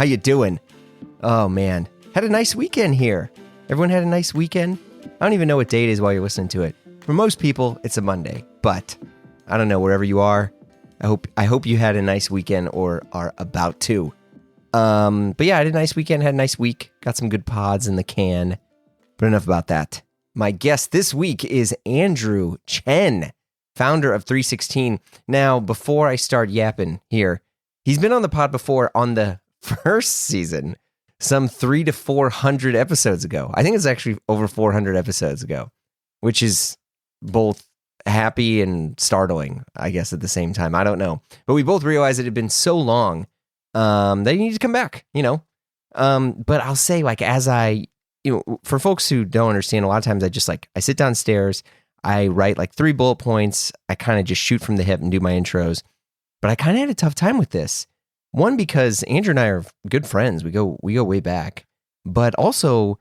How you doing? Oh, man. Had a nice weekend here. Everyone had a nice weekend? I don't even know what day it is while you're listening to it. For most people, it's a Monday. But I don't know, wherever you are, I hope you had a nice weekend or are about to. But yeah, I had a nice weekend, had a nice week. Got some good pods in the can. But enough about that. My guest this week is Andrew Chen, founder of 3sixteen. Now, before I start yapping here, he's been on the pod before on the first season, some 300 to 400 episodes ago. I think it's actually over 400 episodes ago, which is both happy and startling, I guess, at the same time. I don't know. But we both realized it had been so long that he needed to come back, you know. But I'll say, like, for folks who don't understand, a lot of times I sit downstairs, I write like 3 bullet points, I kind of just shoot from the hip and do my intros. But I kind of had a tough time with this. One, because Andrew and I are good friends. We go way back. But also,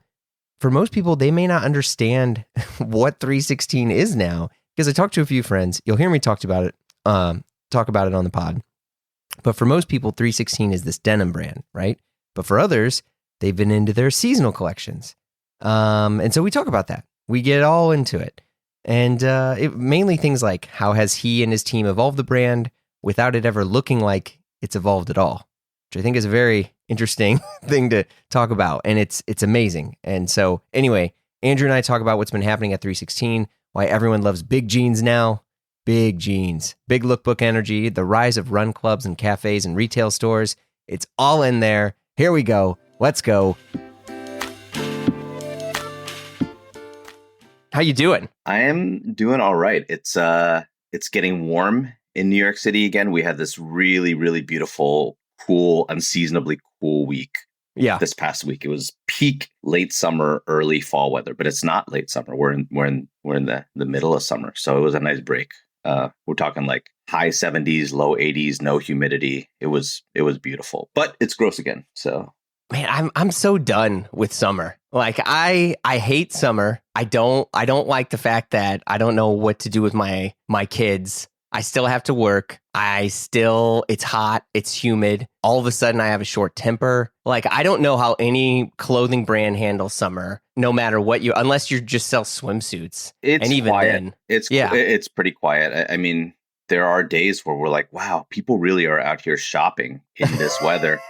for most people, they may not understand what 3sixteen is now. Because I talked to a few friends. You'll hear me talk about it on the pod. But for most people, 3sixteen is this denim brand, right? But for others, they've been into their seasonal collections. And so we talk about that. We get all into it. And mainly things like how has he and his team evolved the brand without it ever looking like it's evolved at all, which I think is a very interesting thing to talk about. And it's amazing. And so anyway, Andrew and I talk about what's been happening at 3sixteen, why everyone loves big jeans now, big jeans, big lookbook energy, the rise of run clubs and cafés and retail stores. It's all in there. Here we go. Let's go. How you doing? I am doing all right. It's getting warm in New York City again. We had this really, really beautiful, cool, unseasonably cool week. Yeah. This past week, it was peak late summer, early fall weather, but it's not late summer. We're in the middle of summer, so it was a nice break. We're talking like high 70s, low 80s, no humidity. It was beautiful, but it's gross again. So. Man, I'm so done with summer. Like I hate summer. I don't like the fact that I don't know what to do with my kids. I still have to work. It's hot. It's humid. All of a sudden I have a short temper. Like I don't know how any clothing brand handles summer, no matter what unless you just sell swimsuits. It's and even quiet. then, It's pretty quiet. I mean, there are days where we're like, wow, people really are out here shopping in this weather.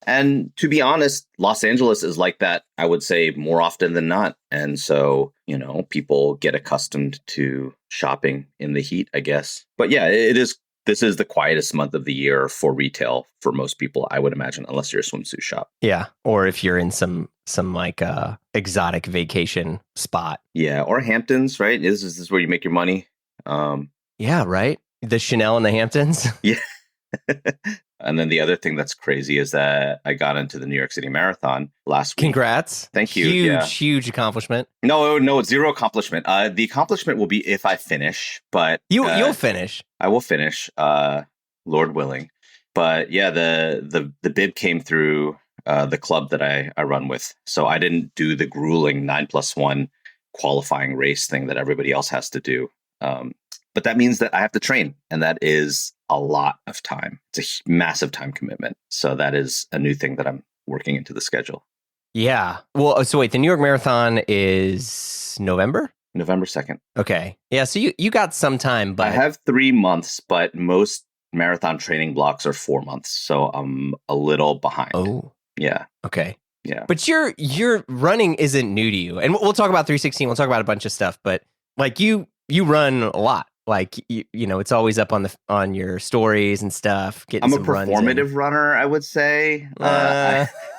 And to be honest, Los Angeles is like that, I would say, more often than not. And so, you know, people get accustomed to shopping in the heat, I guess. But yeah, this is the quietest month of the year for retail for most people, I would imagine, unless you're a swimsuit shop. Yeah. Or if you're in some like exotic vacation spot. Yeah. Or Hamptons, right? This is where you make your money. Yeah, right. The Chanel in the Hamptons. Yeah. And then the other thing that's crazy is that I got into the New York City Marathon last week. Congrats. Thank you. Huge accomplishment. No, zero accomplishment. The accomplishment will be if I finish, but you'll finish. I will finish, Lord willing. But yeah, the bib came through the club that I run with. So I didn't do the grueling 9+1 qualifying race thing that everybody else has to do. But that means that I have to train, and that is a lot of time. It's a massive time commitment. So that is a new thing that I'm working into the schedule. Yeah. Well, so wait, the New York Marathon is November 2nd. Okay. Yeah. So you got some time, but I have 3 months, but most marathon training blocks are 4 months. So I'm a little behind. Oh, yeah. Okay. Yeah. But your running isn't new to you. And we'll talk about 3sixteen. We'll talk about a bunch of stuff, but like you run a lot. Like, you know, it's always up on your stories and stuff. I'm a performative runner, I would say.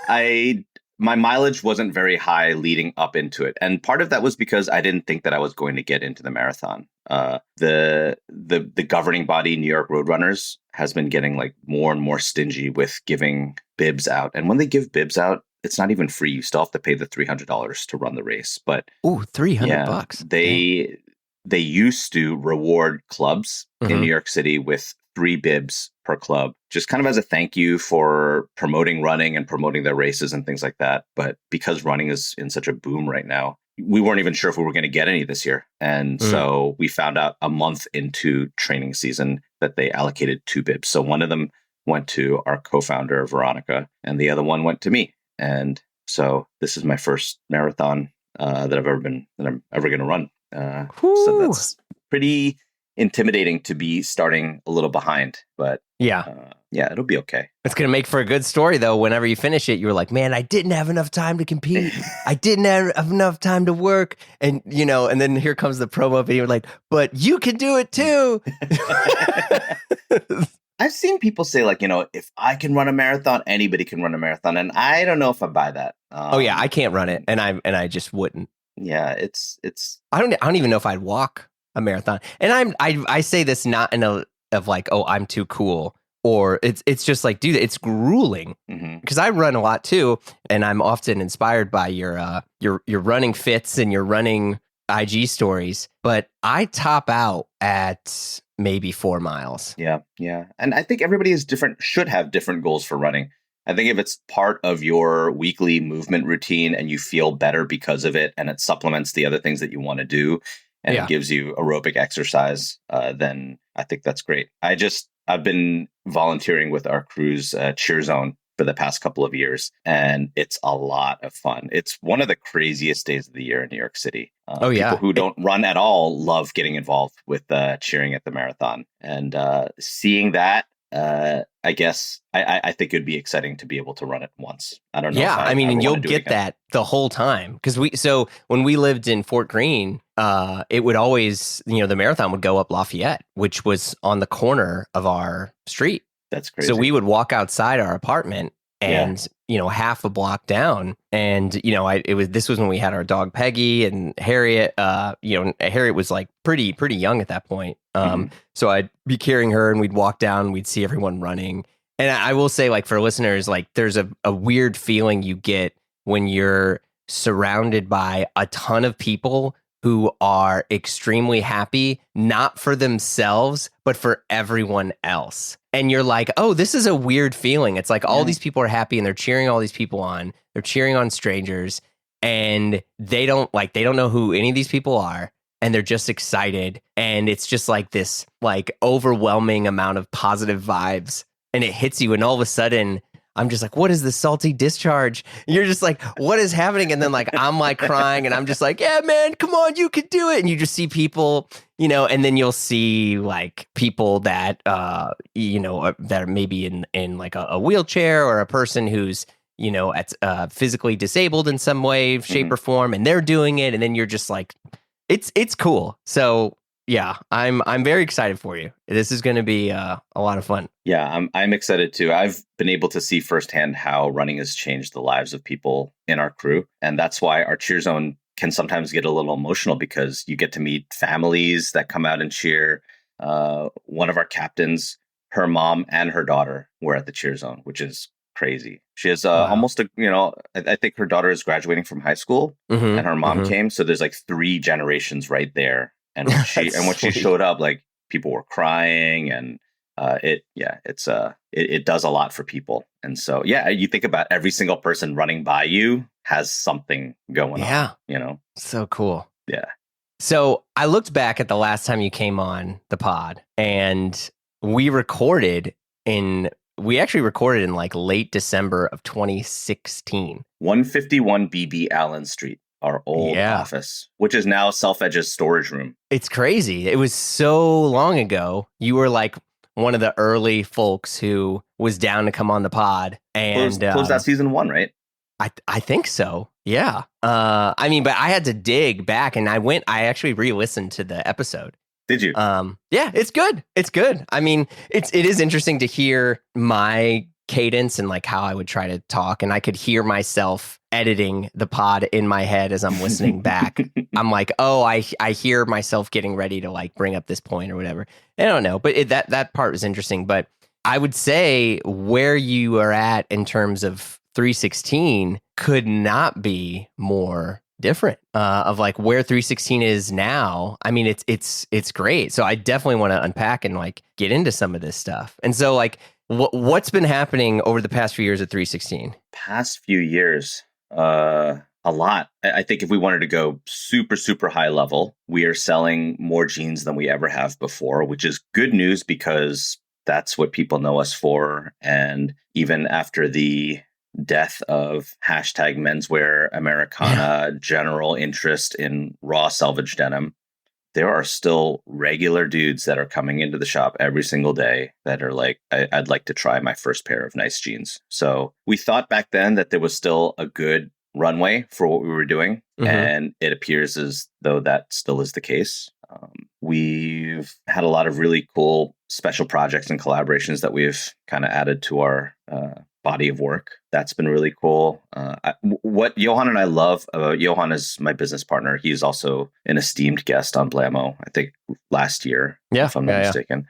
My mileage wasn't very high leading up into it. And part of that was because I didn't think that I was going to get into the marathon. The governing body, New York Roadrunners, has been getting like more and more stingy with giving bibs out. And when they give bibs out, it's not even free. You still have to pay the $300 to run the race. But $300. They used to reward clubs in New York City with 3 bibs per club, just kind of as a thank you for promoting running and promoting their races and things like that. But because running is in such a boom right now, we weren't even sure if we were going to get any this year. And so we found out a month into training season that they allocated 2 bibs. So one of them went to our co-founder, Veronica, and the other one went to me. And so this is my first marathon that I'm ever going to run. So that's pretty intimidating to be starting a little behind, but yeah, it'll be okay. It's going to make for a good story, though. Whenever you finish it, you're like, man, I didn't have enough time to compete. I didn't have enough time to work. And, and then here comes the promo video, like, but you can do it too. I've seen people say, like, if I can run a marathon, anybody can run a marathon. And I don't know if I buy that. I can't run it. And I just wouldn't. Yeah, it's. I don't even know if I'd walk a marathon. And I say this not in a of like, oh, I'm too cool, or it's just like, dude, it's grueling because I run a lot too, and I'm often inspired by your running fits and your running IG stories, but I top out at maybe 4 miles. Yeah. And I think everybody should have different goals for running. I think if it's part of your weekly movement routine and you feel better because of it, and it supplements the other things that you want to do, and it gives you aerobic exercise, then I think that's great. I've been volunteering with our crew's cheer zone for the past couple of years, and it's a lot of fun. It's one of the craziest days of the year in New York City. People who don't run at all love getting involved with cheering at the marathon, and seeing that. I guess I think it'd be exciting to be able to run it once. I don't know. Yeah, I mean, and you'll get that the whole time because when we lived in Fort Greene, it would always, the marathon would go up Lafayette, which was on the corner of our street. That's crazy. So we would walk outside our apartment and half a block down, and this was when we had our dog Peggy and Harriet. Harriet was like pretty young at that point. So I'd be carrying her, and we'd walk down, and we'd see everyone running. And I will say, like, for listeners, like, there's a weird feeling you get when you're surrounded by a ton of people who are extremely happy, not for themselves, but for everyone else. And you're like, oh, this is a weird feeling. It's like all these people are happy and they're cheering all these people on. They're cheering on strangers, and they don't know who any of these people are. And they're just excited. And it's just like this like overwhelming amount of positive vibes. And it hits you. And all of a sudden, I'm just like, what is the salty discharge? And you're just like, what is happening? And then like, I'm like crying, and I'm just like, yeah, man, come on, you can do it. And you just see people, and then you'll see like people that, that are maybe in like a wheelchair, or a person who's, physically disabled in some way, shape or form, and they're doing it. And then you're just like, it's cool. So yeah, I'm very excited for you. This is going to be a lot of fun. Yeah, I'm excited too. I've been able to see firsthand how running has changed the lives of people in our crew. And that's why our cheer zone can sometimes get a little emotional, because you get to meet families that come out and cheer. One of our captains, her mom and her daughter were at the cheer zone, which is crazy. She has almost I think her daughter is graduating from high school, and her mom came. So there's like 3 generations right there. And when she showed up, like, people were crying, and it does a lot for people. And so, you think about every single person running by you has something going on, So cool. Yeah. So I looked back at the last time you came on the pod, and we actually recorded in like late December of 2016. 151 BB Allen Street. Our old office, which is now Self-Edge's storage room. It's crazy. It was so long ago. You were like one of the early folks who was down to come on the pod. And closed that season 1, right? I think so. Yeah. But I had to dig back, and I actually re-listened to the episode. Did you? Yeah, it's good. It's good. I mean, it is interesting to hear my cadence and like how I would try to talk, and I could hear myself editing the pod in my head as I'm listening back. I'm like, oh, I hear myself getting ready to like bring up this point or whatever. I don't know, but that part was interesting. But I would say where you are at in terms of 316 could not be more different of like where 316 is now. I mean, it's great. So I definitely want to unpack and like get into some of this stuff. And so like, what's been happening over the past few years at 316? Past few years, a lot. I think if we wanted to go super, super high level, we are selling more jeans than we ever have before, which is good news because that's what people know us for. And even after the death of hashtag menswear Americana, general interest in raw selvage denim, there are still regular dudes that are coming into the shop every single day that are like, I'd like to try my first pair of nice jeans. So we thought back then that there was still a good runway for what we were doing. And it appears as though that still is the case. We've had a lot of really cool special projects and collaborations that we've kind of added to our body of work. That's been really cool. What Johan and I love, Johan is my business partner. He's also an esteemed guest on Blamo, I think last year, if I'm not mistaken.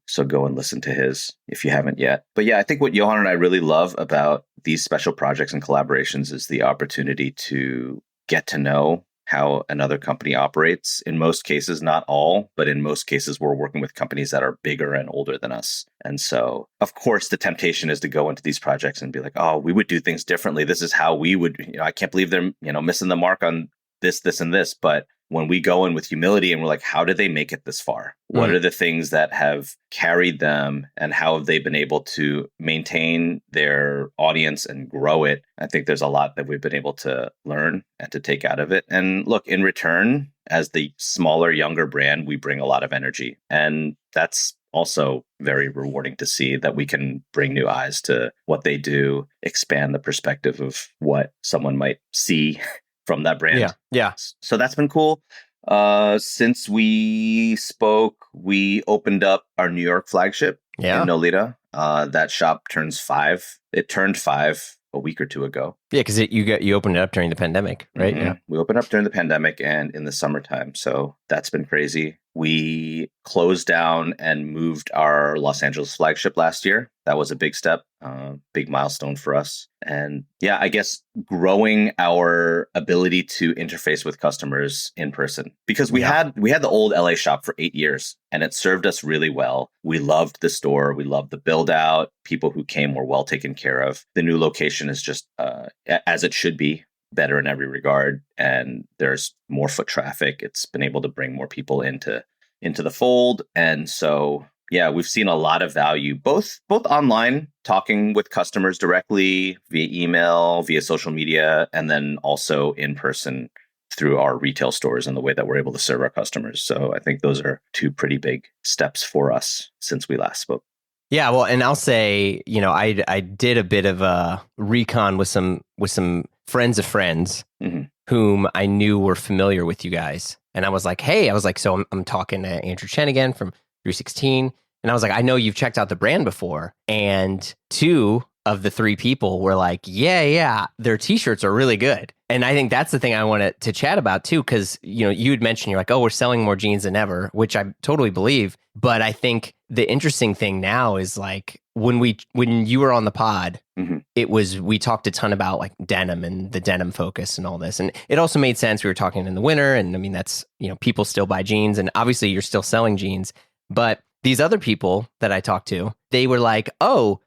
So go and listen to his if you haven't yet. But yeah, I think what Johan and I really love about these special projects and collaborations is the opportunity to get to know how another company operates. In most cases, not all, but in most cases, we're working with companies that are bigger and older than us. And so, of course, the temptation is to go into these projects and be like, oh, we would do things differently. This is how we would, I can't believe they're, missing the mark on this, this, and this. But when we go in with humility and we're like, how did they make it this far? What are the things that have carried them and how have they been able to maintain their audience and grow it? I think there's a lot that we've been able to learn and to take out of it. And look, in return, as the smaller, younger brand, we bring a lot of energy. And that's also very rewarding to see that we can bring new eyes to what they do, expand the perspective of what someone might see from that brand. Yeah. So that's been cool. Since we spoke, we opened up our New York flagship in Nolita. That shop turns 5. It turned 5 a week or two ago. Yeah, because you opened it up during the pandemic, right? Yeah, we opened up during the pandemic and in the summertime. So that's been crazy. We closed down and moved our Los Angeles flagship last year. That was a big step, big milestone for us. And yeah, I guess growing our ability to interface with customers in person, because we had the old LA shop for 8 years and it served us really well. We loved the store. We loved the build out. People who came were well taken care of. The new location is just as it should be, better in every regard, and there's more foot traffic. It's been able to bring more people into the fold, and so yeah, we've seen a lot of value both online, talking with customers directly via email, via social media, and then also in person through our retail stores and the way that we're able to serve our customers. So I think those are 2 pretty big steps for us since we last spoke. Yeah, well, and I'll say, I did a bit of a recon with some friends of friends whom I knew were familiar with you guys. And I was like, so I'm talking to Andrew Chen again from 3sixteen. And I was like, I know you've checked out the brand before. And 2 of the 3 people were like, yeah, their t-shirts are really good. And I think that's the thing I wanted to chat about too, because, you had mentioned, you're like, oh, we're selling more jeans than ever, which I totally believe. But I think the interesting thing now is like when you were on the pod, we talked a ton about like denim and the denim focus and all this. And it also made sense. We were talking in the winter, and I mean, that's, people still buy jeans, and obviously you're still selling jeans, but these other people that I talked to, they were like, I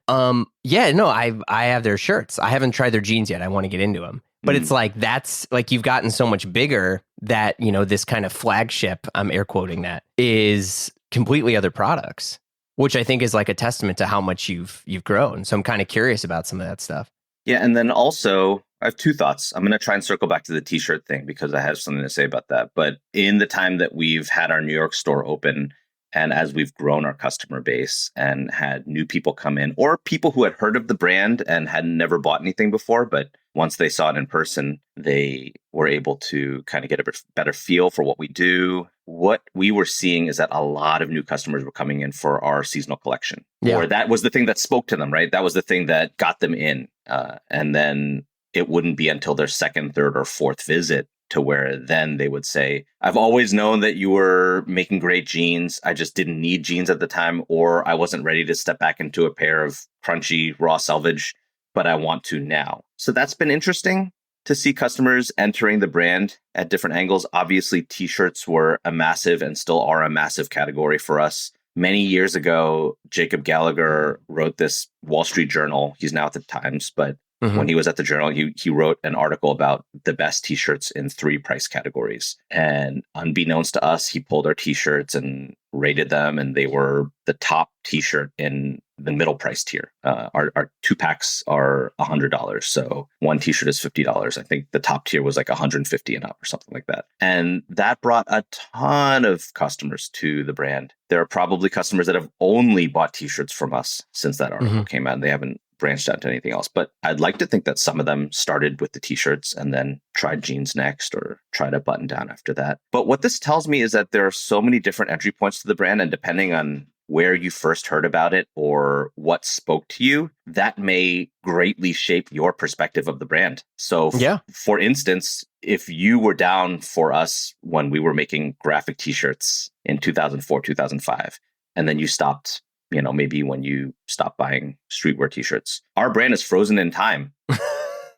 have their shirts. I haven't tried their jeans yet. I want to get into them. But it's like, that's like, you've gotten so much bigger that, this kind of flagship, I'm air quoting that, is completely other products, which I think is like a testament to how much you've grown. So I'm kind of curious about some of that stuff. Yeah. And then also, I have 2 thoughts. I'm going to try and circle back to the t-shirt thing because I have something to say about that. But in the time that we've had our New York store open, and as we've grown our customer base and had new people come in, or people who had heard of the brand and had never bought anything before, but once they saw it in person, they were able to kind of get a better feel for what we do. What we were seeing is that a lot of new customers were coming in for our seasonal collection. Yeah. Or that was the thing that spoke to them, right? That was the thing that got them in. And then it wouldn't be until their 2nd, 3rd, or 4th visit to where then they would say, I've always known that you were making great jeans. I just didn't need jeans at the time, or I wasn't ready to step back into a pair of crunchy raw selvage, but I want to now. So that's been interesting to see customers entering the brand at different angles. Obviously, t-shirts were a massive and still are a massive category for us. Many years ago, Jacob Gallagher wrote this Wall Street Journal. He's now at the Times, but When he was at the Journal, he wrote an article about the best t-shirts in 3 price categories. And unbeknownst to us, he pulled our t-shirts and rated them, and they were the top t-shirt in the middle price tier. Our 2-packs are $100. So one t-shirt is $50. I think the top tier was like $150 and up or something like that. And that brought a ton of customers to the brand. There are probably customers that have only bought t-shirts from us since that article came out, and they haven't branched out to anything else. But I'd like to think that some of them started with the t-shirts and then tried jeans next or tried a button down after that. But what this tells me is that there are so many different entry points to the brand, and depending on where you first heard about it or what spoke to you, that may greatly shape your perspective of the brand. So for instance, if you were down for us when we were making graphic t-shirts in 2004, 2005, and then you stopped, maybe when you stopped buying streetwear t-shirts, our brand is frozen in time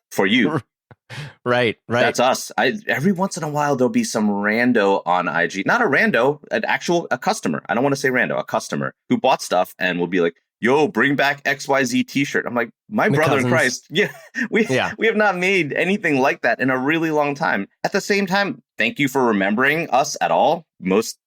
for you. Right. That's us. Every once in a while, there'll be some rando on IG, not a rando, a customer. I don't want to say rando, a customer who bought stuff and will be like, yo, bring back XYZ t-shirt. I'm like, my brother in Christ. Yeah, we have not made anything like that in a really long time. At the same time, thank you for remembering us at all. Most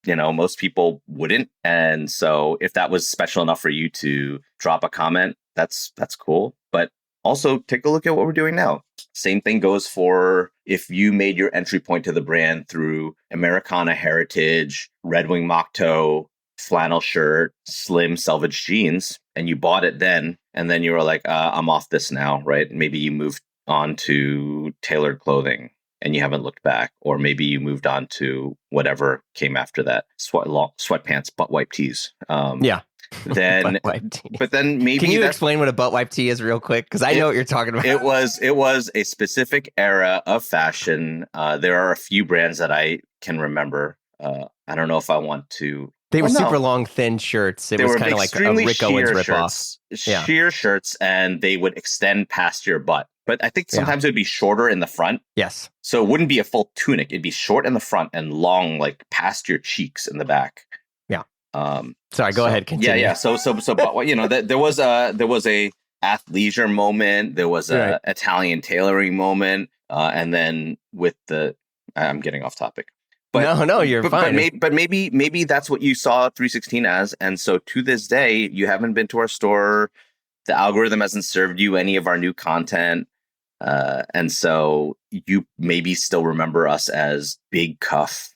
people wouldn't. And so if that was special enough for you to drop a comment, that's cool. But also take a look at what we're doing now. Same thing goes for if you made your entry point to the brand through Americana Heritage, Red Wing Mock Toe, flannel shirt, slim selvage jeans, and you bought it then, and then you were like, I'm off this now, right? Maybe you moved on to tailored clothing and you haven't looked back, or maybe you moved on to whatever came after that, sweatpants, butt wipe tees. Then, but then maybe can you explain what a butt wipe tee is real quick? Because I know what you're talking about. It was a specific era of fashion. There are a few brands that I can remember. I don't know if I want to. They were super long, thin shirts. It was kind of like a Rick Owens ripoff. Sheer shirts, and they would extend past your butt. But I think sometimes it would be shorter in the front. Yes. So it wouldn't be a full tunic. It'd be short in the front and long, like past your cheeks in the back. Yeah. Sorry, go ahead. Continue. Yeah. So, but, there was a athleisure moment. There was a Italian tailoring moment. And then with I'm getting off topic. But, no, you're fine. But maybe that's what you saw 3sixteen as. And so to this day, you haven't been to our store. The algorithm hasn't served you any of our new content. And so you maybe still remember us as big cuff,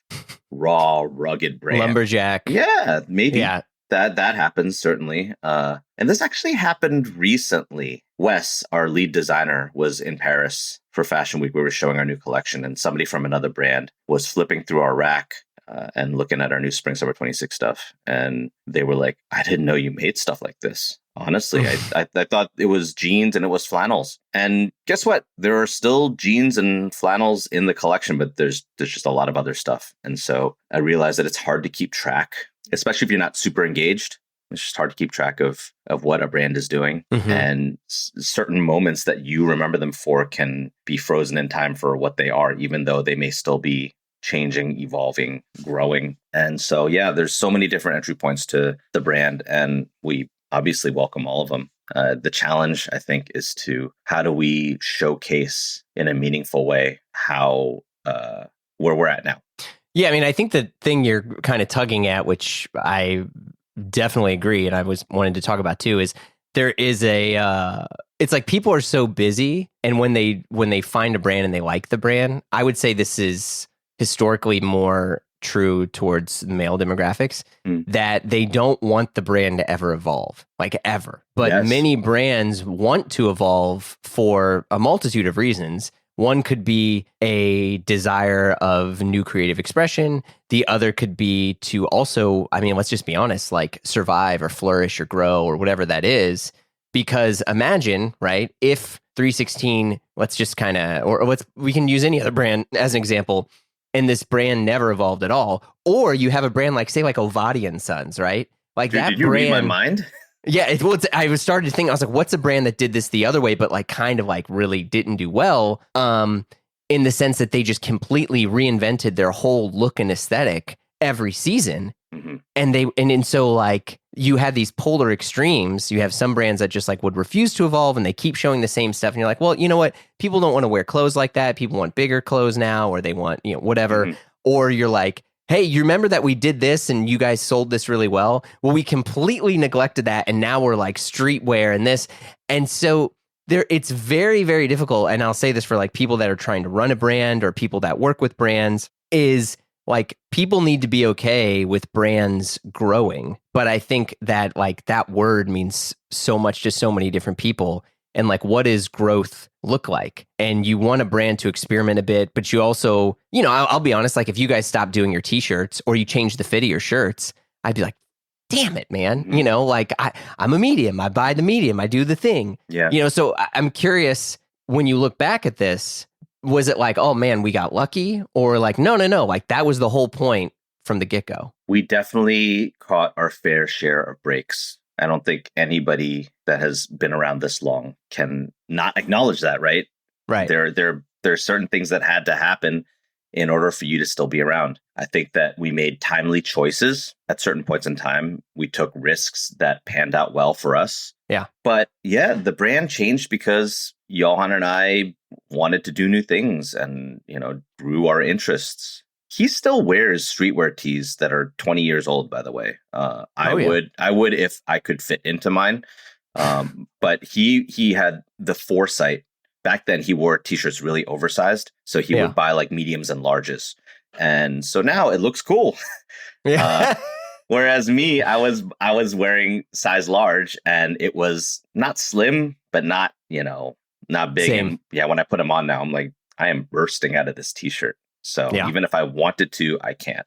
raw, rugged brand. Lumberjack. Yeah, maybe. Yeah. That happens, certainly. And this actually happened recently. Wes, our lead designer, was in Paris for Fashion Week. We were showing our new collection, and somebody from another brand was flipping through our rack and looking at our new Spring Summer 26 stuff. And they were like, I didn't know you made stuff like this. Honestly, I thought it was jeans and it was flannels. And guess what? There are still jeans and flannels in the collection, but there's just a lot of other stuff. And so I realized that it's hard to keep track, especially if you're not super engaged. It's just hard to keep track of what a brand is doing. And certain moments that you remember them for can be frozen in time for what they are, even though they may still be changing, evolving, growing. And so, there's so many different entry points to the brand, and we obviously welcome all of them. The challenge, I think, is how do we showcase in a meaningful way where we're at now? Yeah, I mean, I think the thing you're kind of tugging at, which I definitely agree, and I wanted to talk about too, is there is it's like people are so busy, and when they find a brand and they like the brand, I would say this is historically more true towards male demographics, that they don't want the brand to ever evolve, like ever. But many brands want to evolve for a multitude of reasons. One could be a desire of new creative expression. The other could be to also, I mean, let's just be honest, like survive or flourish or grow or whatever that is. Because imagine, right, if 3sixteen, let's just kind of, we can use any other brand as an example, and this brand never evolved at all. Or you have a brand like, say, like Ovadia and Sons, right? Like that did you brand, read my mind? Yeah, I was starting to think, I was like, what's a brand that did this the other way, but like kind of like really didn't do well, in the sense that they just completely reinvented their whole look and aesthetic every season. And so like you had these polar extremes. You have some brands that just like would refuse to evolve and they keep showing the same stuff. And you're like, well, you know what? People don't want to wear clothes like that. People want bigger clothes now, or they want, whatever. Or you're like, hey, you remember that we did this and you guys sold this really well? Well, we completely neglected that. And now we're like streetwear and this. And so it's very, very difficult. And I'll say this for like people that are trying to run a brand or people that work with brands is like people need to be okay with brands growing. But I think that like that word means so much to so many different people. And like, what does growth look like? And you want a brand to experiment a bit, but you also, I'll be honest, like if you guys stop doing your t-shirts or you change the fit of your shirts, I'd be like, damn it, man. Like I'm a medium. I buy the medium. I do the thing. Yeah. So I'm curious, when you look back at this, was it like, oh man, we got lucky? Or like, no, like that was the whole point from the get-go? We definitely caught our fair share of breaks. I don't think anybody that has been around this long can not acknowledge that, right? Right. There are certain things that had to happen in order for you to still be around. I think that we made timely choices at certain points in time. We took risks that panned out well for us. Yeah. But yeah, the brand changed because Johan and I wanted to do new things and, grew our interests. He still wears streetwear tees that are 20 years old, by the way. I would if I could fit into mine. But he had the foresight. Back then, he wore t-shirts really oversized, so he would buy like mediums and larges, and so now it looks cool. Whereas me, I was wearing size large, and it was not slim, but not not big. Same. And yeah, when I put them on now, I'm like, I am bursting out of this t-shirt. So even if I wanted to, I can't.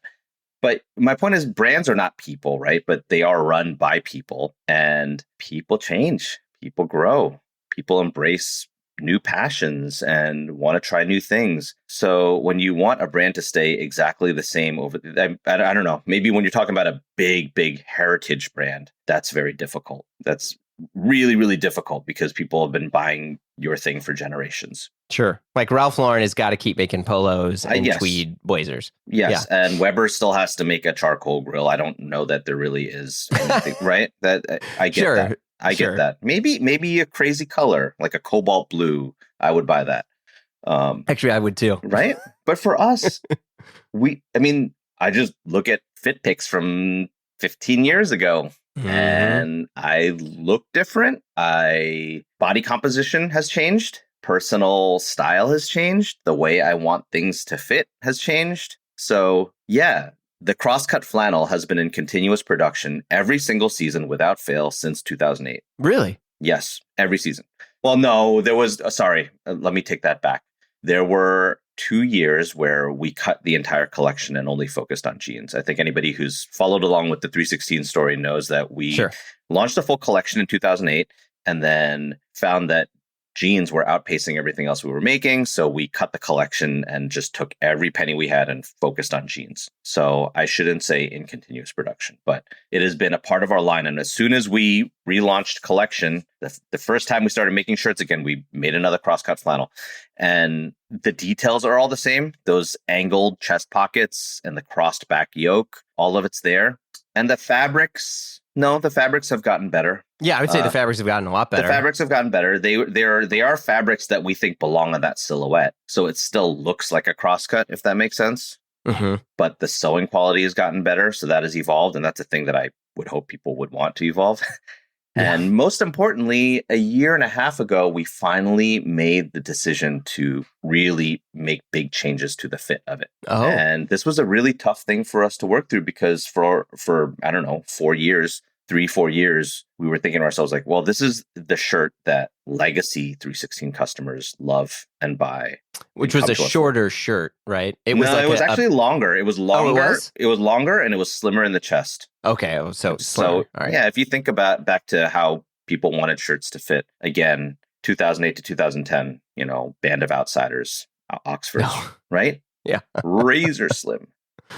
But my point is, brands are not people, right? But they are run by people, and people change, people grow, people embrace new passions and want to try new things. So when you want a brand to stay exactly the same I don't know, maybe when you're talking about a big heritage brand, that's very difficult. That's really, really difficult because people have been buying your thing for generations. Sure. Like Ralph Lauren has got to keep making polos and tweed blazers. Yes. Yeah. And Weber still has to make a charcoal grill. I don't know that there really is anything, right? That I get that. I get that. Maybe a crazy color, like a cobalt blue. I would buy that. Actually, I would too. Right? But for us, I just look at fit pics from 15 years ago. And I look different. Body composition has changed. Personal style has changed. The way I want things to fit has changed. So yeah, the crosscut flannel has been in continuous production every single season without fail since 2008. Really? Yes, every season. Well, no, there was, let me take that back. There were 2 years where we cut the entire collection and only focused on jeans. I think anybody who's followed along with the 316 story knows that we launched a full collection in 2008 and then found that jeans were outpacing everything else we were making. So we cut the collection and just took every penny we had and focused on jeans. So I shouldn't say in continuous production, but it has been a part of our line. And as soon as we relaunched collection, the first time we started making shirts again, we made another crosscut flannel. And the details are all the same. Those angled chest pockets and the crossed back yoke, all of it's there. And the fabrics have gotten better. Yeah, I would say the fabrics have gotten a lot better. The fabrics have gotten better. They are fabrics that we think belong on that silhouette. So it still looks like a crosscut, if that makes sense. But the sewing quality has gotten better. So that has evolved. And that's a thing that I would hope people would want to evolve. And most importantly, a year and a half ago, we finally made the decision to really make big changes to the fit of it. Oh. And this was a really tough thing for us to work through because for I don't know, 4 years, 3-4 years, we were thinking to ourselves like, well, this is the shirt that legacy 316 customers love and buy. Which was a shorter shirt, right? It was actually longer. It was longer. Oh, it was? It was longer and it was slimmer in the chest. Okay, so slimmer. All right. Yeah, if you think about back to how people wanted shirts to fit, again, 2008 to 2010, Band of Outsiders, Oxford, right? Yeah. Razor slim.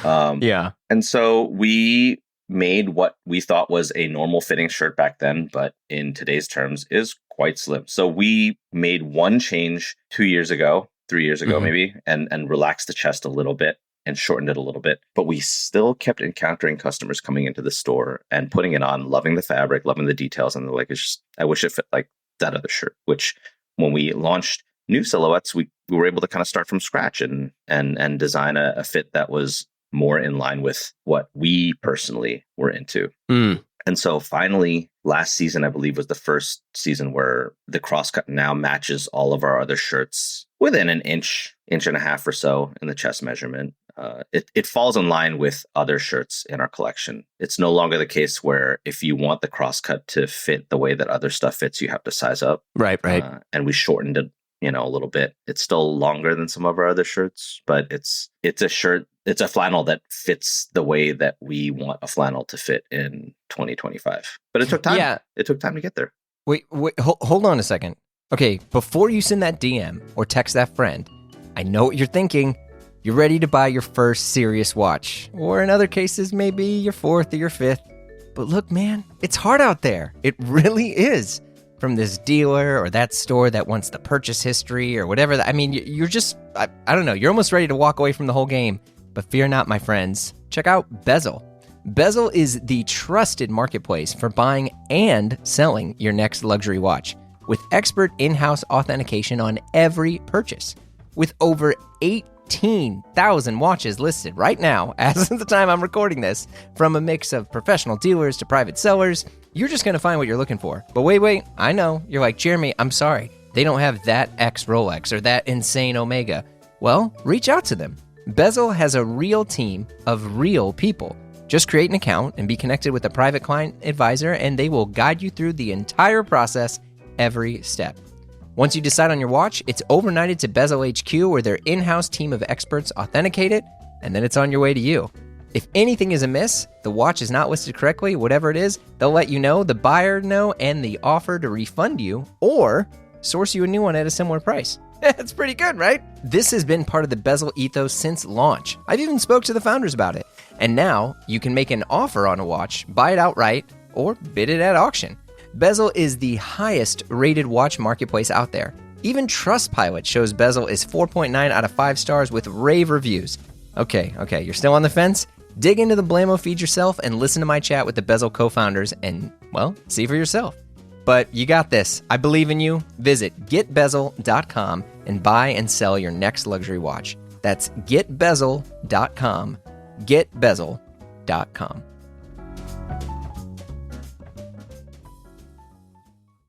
Yeah. And so we made what we thought was a normal fitting shirt back then, but in today's terms is quite slim. So we made one change 3 years ago, maybe, and relaxed the chest a little bit. and shortened it a little bit. But we still kept encountering customers coming into the store and putting it on, loving the fabric, loving the details. And they're like, it's just, I wish it fit like that other shirt, which when we launched new silhouettes, we were able to kind of start from scratch and design a fit that was more in line with what we personally were into. And so finally, last season, I believe, was the first season where the crosscut now matches all of our other shirts within an inch and a half or so in the chest measurement. It falls in line with other shirts in our collection. It's no longer the case where if you want the crosscut to fit the way that other stuff fits, you have to size up. Right. And we shortened it, a little bit. It's still longer than some of our other shirts, but it's a shirt. It's a flannel that fits the way that we want a flannel to fit in 2025. But it took time. Yeah. It took time to get there. Wait, hold on a second. Okay, before you send that DM or text that friend, I know what you're thinking. You're ready to buy your first serious watch, or in other cases, maybe your fourth or your fifth. But look, man, it's hard out there. It really is. From this dealer or that store that wants the purchase history or whatever. I mean, you're just, I don't know, you're almost ready to walk away from the whole game. But fear not, my friends. Check out Bezel. Bezel is the trusted marketplace for buying and selling your next luxury watch, with expert in-house authentication on every purchase. With over 18,000 watches listed right now, as of the time I'm recording this, from a mix of professional dealers to private sellers, you're just going to find what you're looking for. But wait, I know. You're like, Jeremy, I'm sorry. They don't have that X Rolex or that insane Omega. Well, reach out to them. Bezel has a real team of real people. Just create an account and be connected with a private client advisor, and they will guide you through the entire process every step. Once you decide on your watch, it's overnighted to Bezel HQ, where their in-house team of experts authenticate it, and then it's on your way to you. If anything is amiss, the watch is not listed correctly, whatever it is, they'll let you know, the buyer know, and the offer to refund you or source you a new one at a similar price. That's pretty good, right? This has been part of the Bezel ethos since launch. I've even spoke to the founders about it. And now you can make an offer on a watch, buy it outright, or bid it at auction. Bezel is the highest rated watch marketplace out there. Even Trustpilot shows Bezel is 4.9 out of 5 stars with rave reviews. Okay, you're still on the fence? Dig into the Blamo feed yourself and listen to my chat with the Bezel co-founders and, well, see for yourself. But you got this. I believe in you. Visit getbezel.com and buy and sell your next luxury watch. That's getbezel.com. Getbezel.com.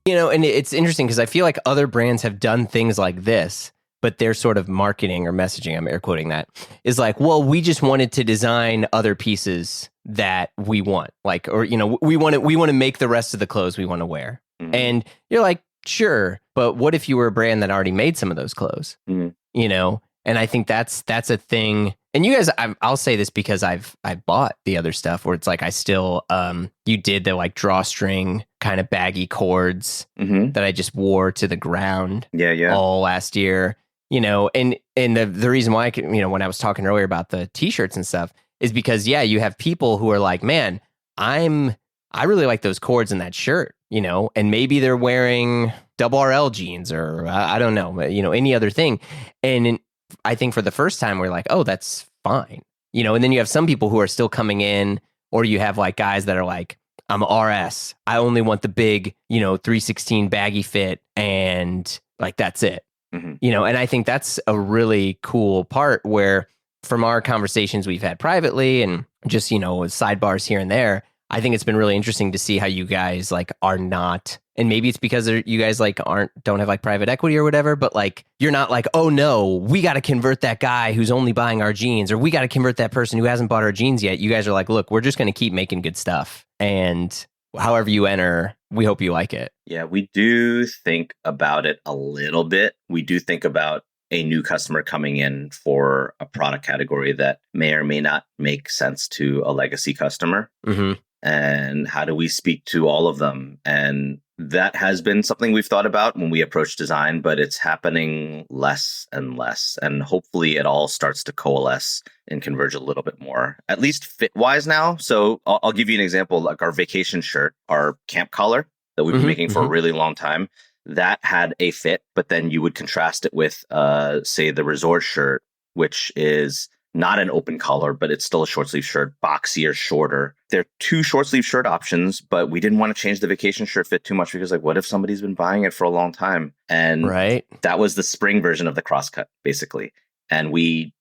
And it's interesting because I feel like other brands have done things like this, but their sort of marketing or messaging, I'm air quoting that, is like, well, we just wanted to design other pieces that we want. Like, or, we want to make the rest of the clothes we want to wear. Mm-hmm. And you're like, sure, but what if you were a brand that already made some of those clothes? Mm-hmm. And I think that's a thing. And you guys, I'll say this because I bought the other stuff where it's like I still, you did the like drawstring kind of baggy cords that I just wore to the ground all last year, and the reason why when I was talking earlier about the t-shirts and stuff is because, you have people who are like, man, I really like those cords in that shirt, and maybe they're wearing double RL jeans or I don't know, any other thing. And I think for the first time, we're like, oh, that's fine. And then you have some people who are still coming in, or you have like guys that are like, I'm RS. I only want the big, 316 baggy fit. And like, that's it. Mm-hmm. And I think that's a really cool part where from our conversations we've had privately and just, with sidebars here and there, I think it's been really interesting to see how you guys like are not, and maybe it's because you guys like don't have like private equity or whatever, but like you're not like, oh no, we got to convert that guy who's only buying our jeans, or we got to convert that person who hasn't bought our jeans yet. You guys are like, look, we're just going to keep making good stuff, and however you enter, we hope you like it. Yeah, we do think about it a little bit. We do think about a new customer coming in for a product category that may or may not make sense to a legacy customer. Mm-hmm. And how do we speak to all of them? And that has been something we've thought about when we approach design, but it's happening less and less. And hopefully it all starts to coalesce and converge a little bit more, at least fit-wise now. So I'll give you an example, like our vacation shirt, our camp collar that we've been making for a really long time, that had a fit, but then you would contrast it with, say, the resort shirt, which is not an open collar, but it's still a short sleeve shirt, boxier, shorter. There are two short sleeve shirt options, but we didn't want to change the vacation shirt fit too much because like, what if somebody's been buying it for a long time? And that was the spring version of the crosscut, basically. And we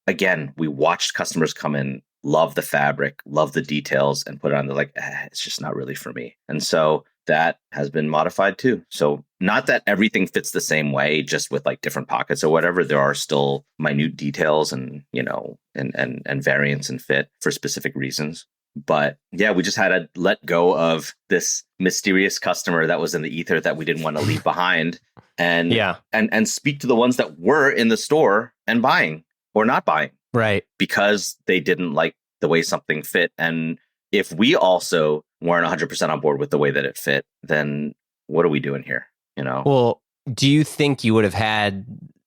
watched customers come in, love the fabric, love the details, and put it on. They're like, it's just not really for me. And so that has been modified too. So not that everything fits the same way, just with like different pockets or whatever. There are still minute details and, and variance and fit for specific reasons. But yeah, we just had to let go of this mysterious customer that was in the ether that we didn't want to leave behind and speak to the ones that were in the store and buying or not buying. Right. Because they didn't like the way something fit. And if we also weren't 100% on board with the way that it fit, then what are we doing here? Well, do you think you would have had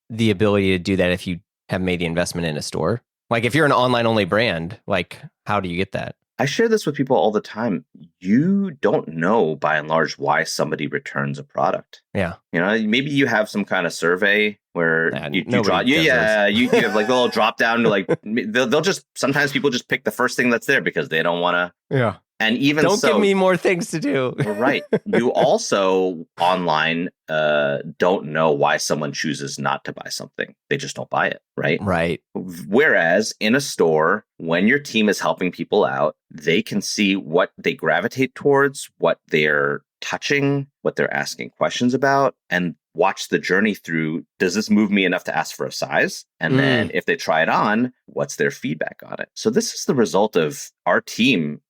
the ability to do that if you have made the investment in a store? Like if you're an online only brand, like how do you get that? I share this with people all the time. You don't know by and large why somebody returns a product. Yeah. Maybe you have some kind of survey where you have like a little drop down to like, they'll just, sometimes people just pick the first thing that's there because they don't want to. Yeah. And even don't give me more things to do. Right. You also online don't know why someone chooses not to buy something. They just don't buy it. Right. Right. Whereas in a store, when your team is helping people out, they can see what they gravitate towards, what they're touching, what they're asking questions about, and watch the journey through. Does this move me enough to ask for a size? And then if they try it on, what's their feedback on it? So this is the result of our team,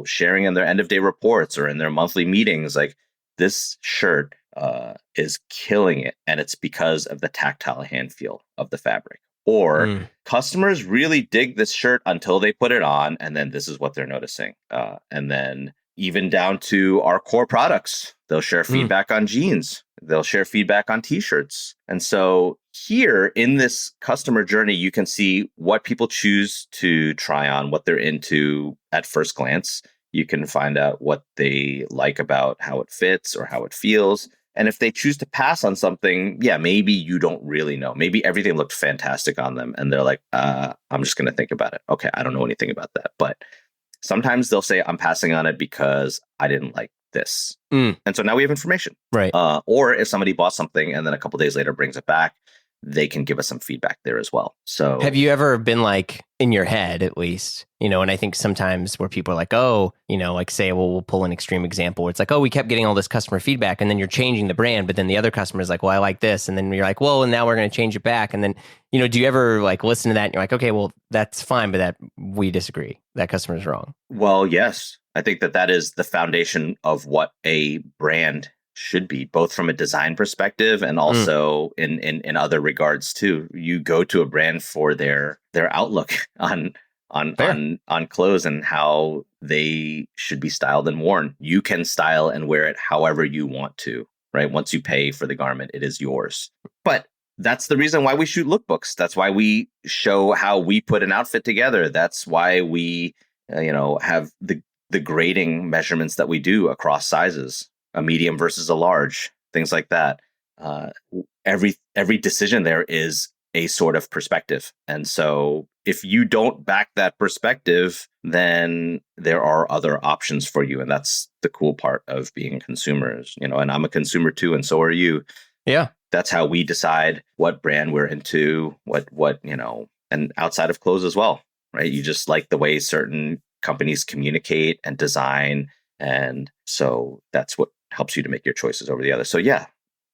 sharing in their end of day reports or in their monthly meetings. Like this shirt is killing it. And it's because of the tactile hand feel of the fabric. Or customers really dig this shirt until they put it on. And then this is what they're noticing. And then even down to our core products, they'll share feedback on jeans. They'll share feedback on t-shirts. And so here in this customer journey, you can see what people choose to try on, what they're into at first glance. You can find out what they like about how it fits or how it feels. And if they choose to pass on something, maybe you don't really know. Maybe everything looked fantastic on them. And they're like, I'm just going to think about it. Okay, I don't know anything about that. But sometimes they'll say, I'm passing on it because I didn't like this. And so now we have information. Right. Or if somebody bought something and then a couple days later brings it back, they can give us some feedback there as well. So have you ever been like in your head, at least, and I think sometimes where people are like, like say, we'll pull an extreme example where it's like, we kept getting all this customer feedback and then you're changing the brand, but then the other customer is like, well, I like this. And then you're like, well, and now we're going to change it back. And then, do you ever like listen to that and you're like, okay, well, that's fine, but that we disagree. That customer is wrong. Well, yes. I think that is the foundation of what a brand should be, both from a design perspective and also in other regards too. You go to a brand for their outlook on clothes and how they should be styled and worn. You can style and wear it however you want to, right? Once you pay for the garment, it is yours. But that's the reason why we shoot lookbooks. That's why we show how we put an outfit together. That's why we, have the grading measurements that we do across sizes, a medium versus a large, things like that. Every decision there is a sort of perspective. And so if you don't back that perspective, then there are other options for you. And that's the cool part of being consumers, and I'm a consumer too. And so are you. Yeah. That's how we decide what brand we're into, what, and outside of clothes as well, right? You just like the way certain companies communicate and design. And so that's what helps you to make your choices over the other. So yeah,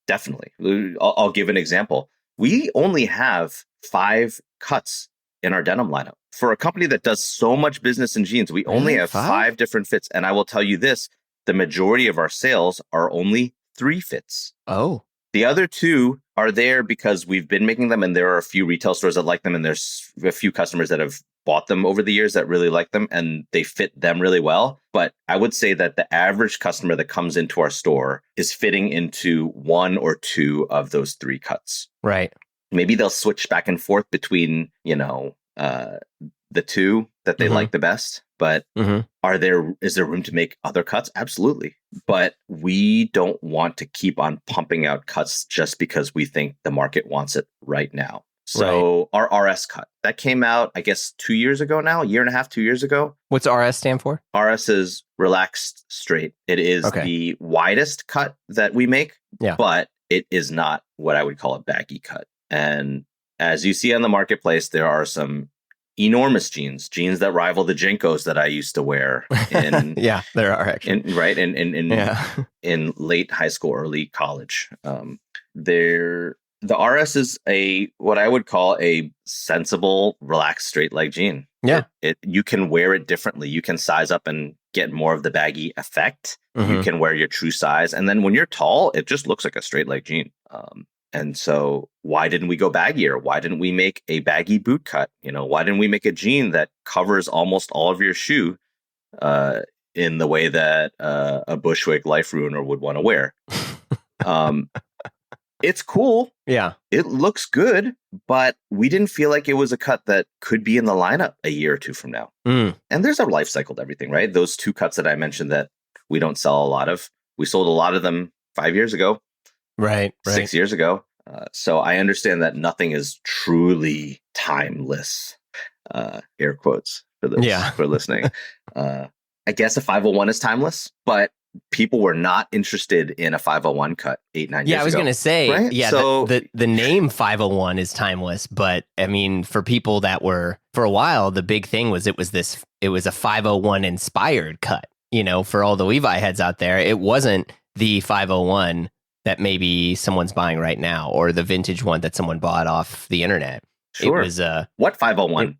definitely. I'll give an example. We only have 5 cuts in our denim lineup. For a company that does so much business in jeans, we only have 5 different fits. And I will tell you this, the majority of our sales are only 3 fits. Oh. The other 2 are there because we've been making them and there are a few retail stores that like them and there's a few customers that have bought them over the years that really like them and they fit them really well. But I would say that the average customer that comes into our store is fitting into 1 or 2 of those 3 cuts. Right. Maybe they'll switch back and forth between, the 2 that they like the best. But is there room to make other cuts? Absolutely. But we don't want to keep on pumping out cuts just because we think the market wants it right now. So our RS cut that came out, I guess, 2 years ago now, a year and a half, 2 years ago. What's RS stand for? RS is relaxed straight. It is the widest cut that we make, but it is not what I would call a baggy cut. And as you see on the marketplace, there are some enormous jeans that rival the Jinkos that I used to wear. In, there are actually. In late high school, early college. The RS is what I would call a sensible, relaxed, straight leg jean. Yeah. You can wear it differently. You can size up and get more of the baggy effect. You can wear your true size. And then when you're tall, it just looks like a straight leg jean. And so why didn't we go baggier? Why didn't we make a baggy boot cut? Why didn't we make a jean that covers almost all of your shoe in the way that a Bushwick Life Ruiner would want to wear? It's cool. Yeah. It looks good, but we didn't feel like it was a cut that could be in the lineup a year or two from now. And there's a life cycle to everything, right? Those two cuts that I mentioned that we don't sell a lot of, we sold a lot of them 5 years ago. Right. 6 years ago. So I understand that nothing is truly timeless, air quotes for this, for listening. I guess a 501 is timeless, but people were not interested in a 501 cut 8-9 years ago. Yeah, I was going to say, right? So the name 501 is timeless, but I mean, for people that were, for a while, the big thing was it was a 501 inspired cut, for all the Levi heads out there. It wasn't the 501 that maybe someone's buying right now, or the vintage one that someone bought off the internet. Sure. It was what 501?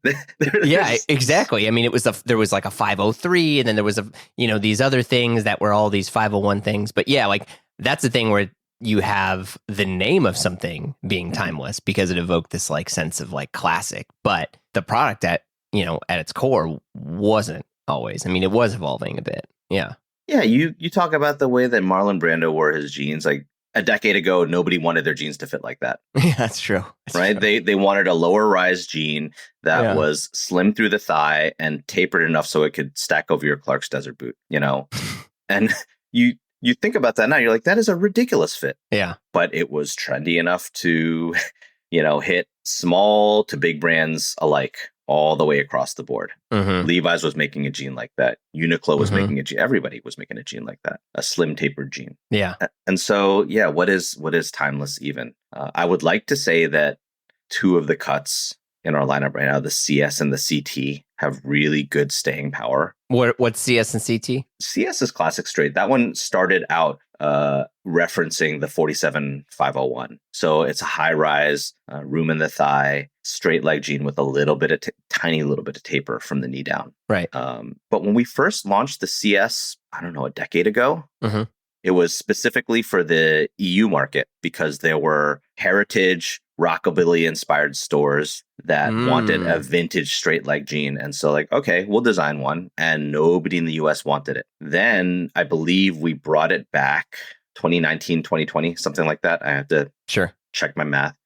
Yeah, exactly. I mean, there was like a 503, and then there was these other things that were all these 501 things. But yeah, like that's the thing where you have the name of something being timeless because it evoked this like sense of like classic, but the product at its core wasn't always. I mean, it was evolving a bit. Yeah. Yeah, you talk about the way that Marlon Brando wore his jeans. Like a decade ago, nobody wanted their jeans to fit like that. Yeah, that's true. Right? True. They wanted a lower rise jean that was slim through the thigh and tapered enough so it could stack over your Clark's Desert boot, And you think about that now, you're like, that is a ridiculous fit. Yeah. But it was trendy enough to, hit small to big brands alike all the way across the board. Levi's was making a jean like that. Uniqlo was making a jean. Everybody was making a jean like that. A slim tapered jean. Yeah. And so, what is timeless even? I would like to say that two of the cuts in our lineup right now, the CS and the CT, have really good staying power. What's CS and CT? CS is classic straight. That one started out referencing the 47-501. So it's a high rise, room in the thigh, straight leg jean with a little bit of tiny little bit of taper from the knee down. Right. But when we first launched the CS, I don't know, a decade ago, it was specifically for the EU market because there were heritage rockabilly inspired stores that wanted a vintage straight leg jean. And so like, okay, we'll design one. And nobody in the US wanted it. Then I believe we brought it back 2019, 2020, something like that. I have to check my math.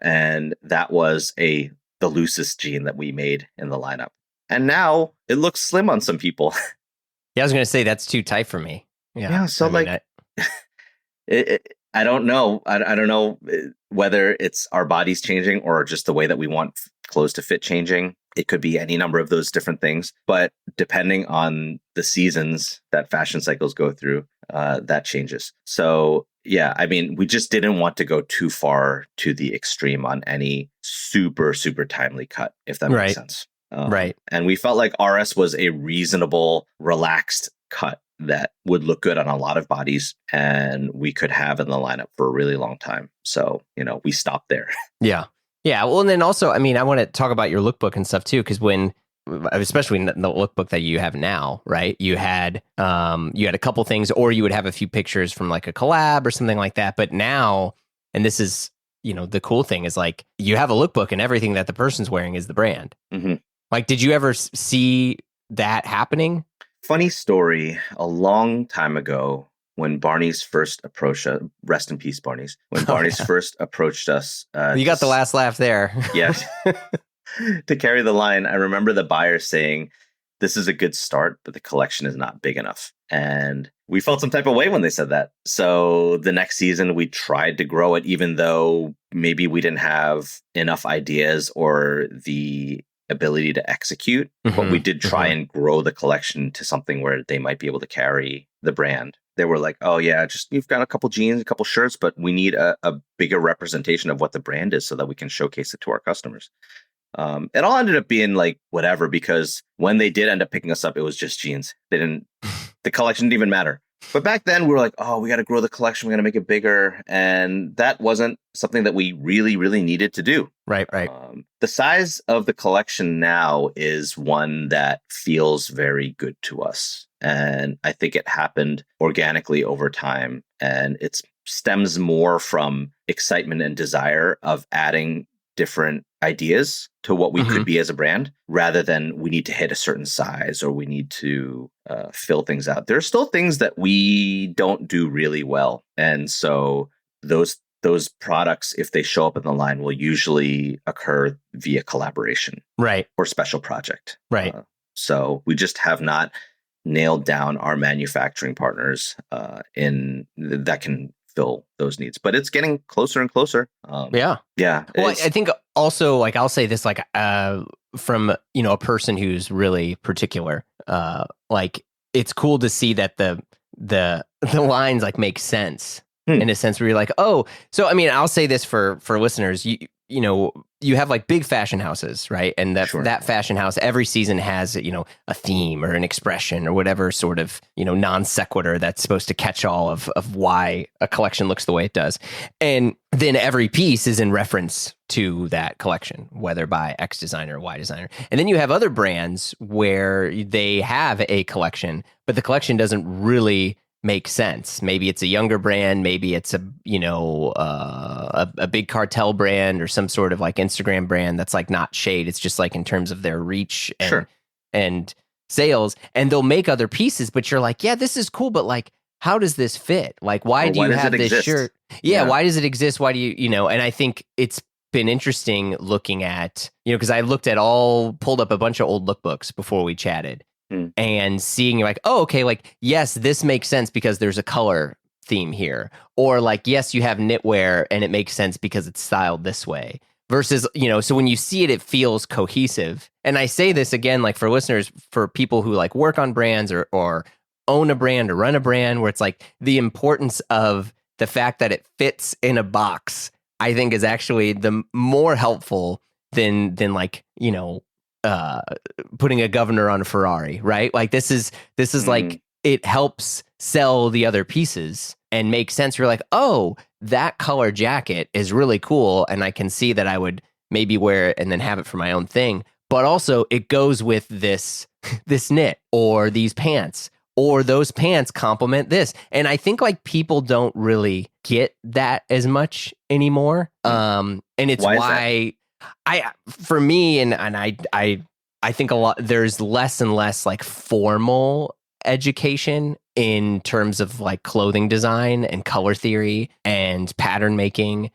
And that was the loosest jean that we made in the lineup. And now it looks slim on some people. Yeah, I was going to say that's too tight for me. Yeah. So I don't know. I don't know whether it's our bodies changing or just the way that we want clothes to fit changing. It could be any number of those different things. But depending on the seasons that fashion cycles go through, that changes. So, yeah, I mean, we just didn't want to go too far to the extreme on any super, super timely cut, if that makes sense. Right. And we felt like RS was a reasonable, relaxed cut that would look good on a lot of bodies and we could have in the lineup for a really long time. So, we stopped there. Yeah. Yeah. Well, and then also, I mean, I want to talk about your lookbook and stuff too, because especially in the lookbook that you have now, right? You had a couple things, or you would have a few pictures from like a collab or something like that. But now, and this is, the cool thing is like, you have a lookbook and everything that the person's wearing is the brand. Like, did you ever see that happening? Funny story, a long time ago when Barney's first approached us, rest in peace, Barney's, when Barney's first approached us. You got the last laugh there. Yes. To carry the line, I remember the buyer saying, this is a good start, but the collection is not big enough. And we felt some type of way when they said that. So the next season, we tried to grow it, even though maybe we didn't have enough ideas or the ability to execute. But we did try and grow the collection to something where they might be able to carry the brand. They were like, oh, yeah, just you've got a couple jeans, a couple shirts, but we need a bigger representation of what the brand is so that we can showcase it to our customers. It all ended up being like whatever, because when they did end up picking us up, it was just jeans. The collection didn't even matter. But back then we were like, oh, we got to grow the collection. We got to make it bigger. And that wasn't something that we really, really needed to do. Right. The size of the collection now is one that feels very good to us. And I think it happened organically over time. And it stems more from excitement and desire of adding different ideas to what we could be as a brand, rather than we need to hit a certain size or we need to fill things out. There are still things that we don't do really well. And so those products, if they show up in the line, will usually occur via collaboration. Right. Or special project. Right. So we just have not nailed down our manufacturing partners in that can fill those needs, but it's getting closer and closer. Yeah. Well, I think also, like, I'll say this, like, from, a person who's really particular, like, it's cool to see that the lines like make sense in a sense where you're like, oh, so, I mean, I'll say this for listeners, you have like big fashion houses, right? And that fashion house every season has, a theme or an expression or whatever sort of, non sequitur that's supposed to catch all of why a collection looks the way it does. And then every piece is in reference to that collection, whether by X designer or Y designer. And then you have other brands where they have a collection, but the collection doesn't really make sense. Maybe it's a younger brand, maybe it's a big cartel brand or some sort of like Instagram brand that's like not shade. It's just like in terms of their reach and sales, and they'll make other pieces, but you're like, yeah, this is cool, but like, how does this fit? Like, why do you have this shirt? Yeah, why does it exist? Why do you, and I think it's been interesting looking at, because I pulled up a bunch of old lookbooks before we chatted. And seeing like, oh, okay, like, yes, this makes sense because there's a color theme here. Or like, yes, you have knitwear and it makes sense because it's styled this way. Versus, so when you see it, it feels cohesive. And I say this again, like for listeners, for people who like work on brands or own a brand or run a brand, where it's like the importance of the fact that it fits in a box, I think is actually the more helpful than like, putting a governor on a Ferrari, right? Like this is like, it helps sell the other pieces and make sense. You're like, oh, that color jacket is really cool, and I can see that I would maybe wear it and then have it for my own thing. But also it goes with this knit or these pants, or those pants complement this. And I think like people don't really get that as much anymore. And it's why for me, and I think a lot, there's less and less like formal education in terms of like clothing design and color theory and pattern making.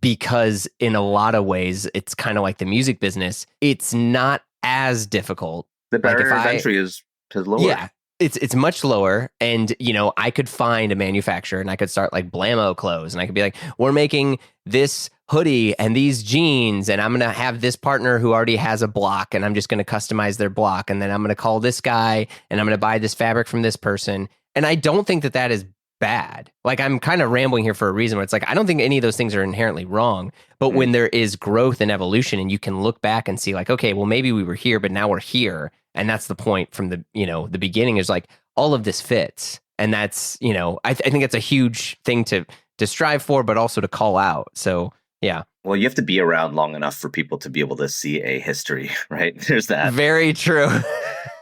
Because in a lot of ways, it's kind of like the music business. It's not as difficult. The barrier of entry is lower. Yeah. It's much lower, and I could find a manufacturer and I could start like Blammo clothes, and I could be like, we're making this hoodie and these jeans, and I'm gonna have this partner who already has a block, and I'm just gonna customize their block, and then I'm gonna call this guy, and I'm gonna buy this fabric from this person. And I don't think that is bad. Like, I'm kind of rambling here for a reason where it's like, I don't think any of those things are inherently wrong, but when there is growth and evolution, and you can look back and see like, okay, well, maybe we were here, but now we're here. And that's the point from the, the beginning, is like, all of this fits. And that's, I think it's a huge thing to strive for, but also to call out. So, yeah. Well, you have to be around long enough for people to be able to see a history, right? There's that. Very true.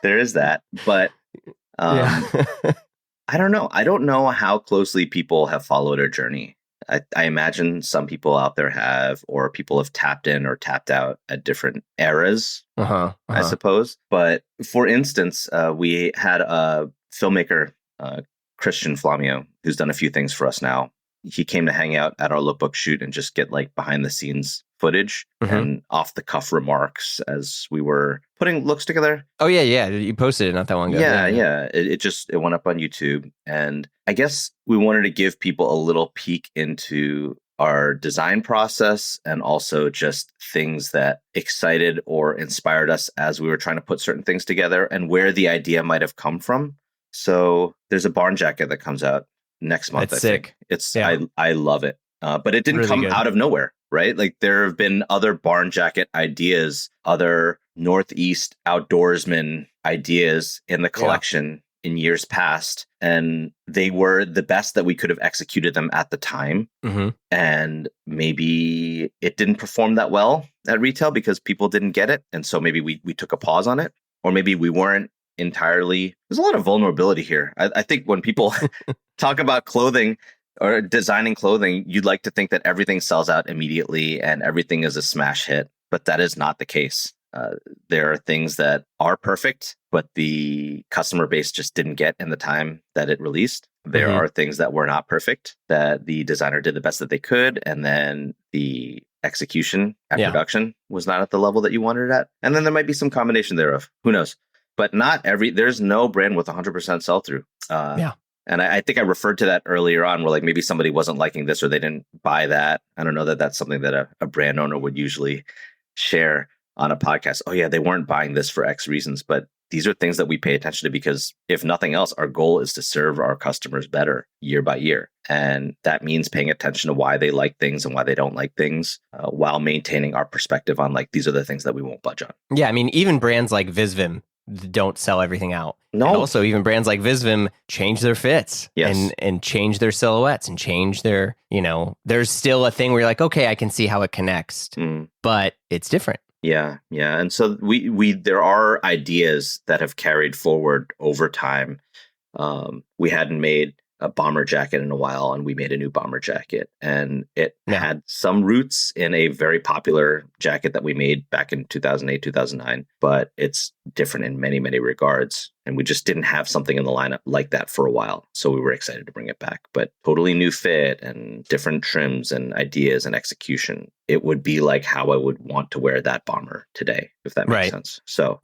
There is that. But I don't know. I don't know how closely people have followed our journey. I imagine some people out there have, or people have tapped in or tapped out at different eras, I suppose. But for instance, we had a filmmaker, Christian Flamio, who's done a few things for us now. He came to hang out at our lookbook shoot and just get like behind the scenes footage and off the cuff remarks as we were putting looks together. Oh, yeah. You posted it not that long ago. Yeah. It went up on YouTube. And I guess we wanted to give people a little peek into our design process and also just things that excited or inspired us as we were trying to put certain things together and where the idea might have come from. So there's a barn jacket that comes out next month. That's I sick. think it's Yeah. I love it. But it didn't Really come good. out of nowhere, right? Like there have been other barn jacket ideas, other Northeast outdoorsman ideas in the collection in years past. And they were the best that we could have executed them at the time. And maybe it didn't perform that well at retail because people didn't get it. And so maybe we took a pause on it, or maybe we weren't entirely. There's a lot of vulnerability here. I think when people talk about clothing or designing clothing, you'd like to think that everything sells out immediately and everything is a smash hit, but that is not the case. There are things that are perfect, but the customer base just didn't get in the time that it released. There are things that were not perfect, that the designer did the best that they could, and then the execution at production was not at the level that you wanted it at. And then there might be some combination thereof. Who knows? But there's no brand with 100% sell-through. And I think I referred to that earlier on where like maybe somebody wasn't liking this or they didn't buy that. I don't know that that's something that a brand owner would usually share on a podcast. Oh yeah, they weren't buying this for X reasons, but these are things that we pay attention to because if nothing else, our goal is to serve our customers better year by year. And that means paying attention to why they like things and why they don't like things while maintaining our perspective on like, these are the things that we won't budge on. Yeah. I mean, even brands like Visvim don't sell everything out. No. And also, even brands like Visvim change their fits and change their silhouettes and change their, there's still a thing where you're like, okay, I can see how it connects, but it's different. Yeah. And so there are ideas that have carried forward over time. We hadn't made a bomber jacket in a while, and we made a new bomber jacket, and it had some roots in a very popular jacket that we made back in 2008, 2009, but it's different in many, many regards. And we just didn't have something in the lineup like that for a while. So we were excited to bring it back, but totally new fit and different trims and ideas and execution. It would be like how I would want to wear that bomber today, if that makes sense. So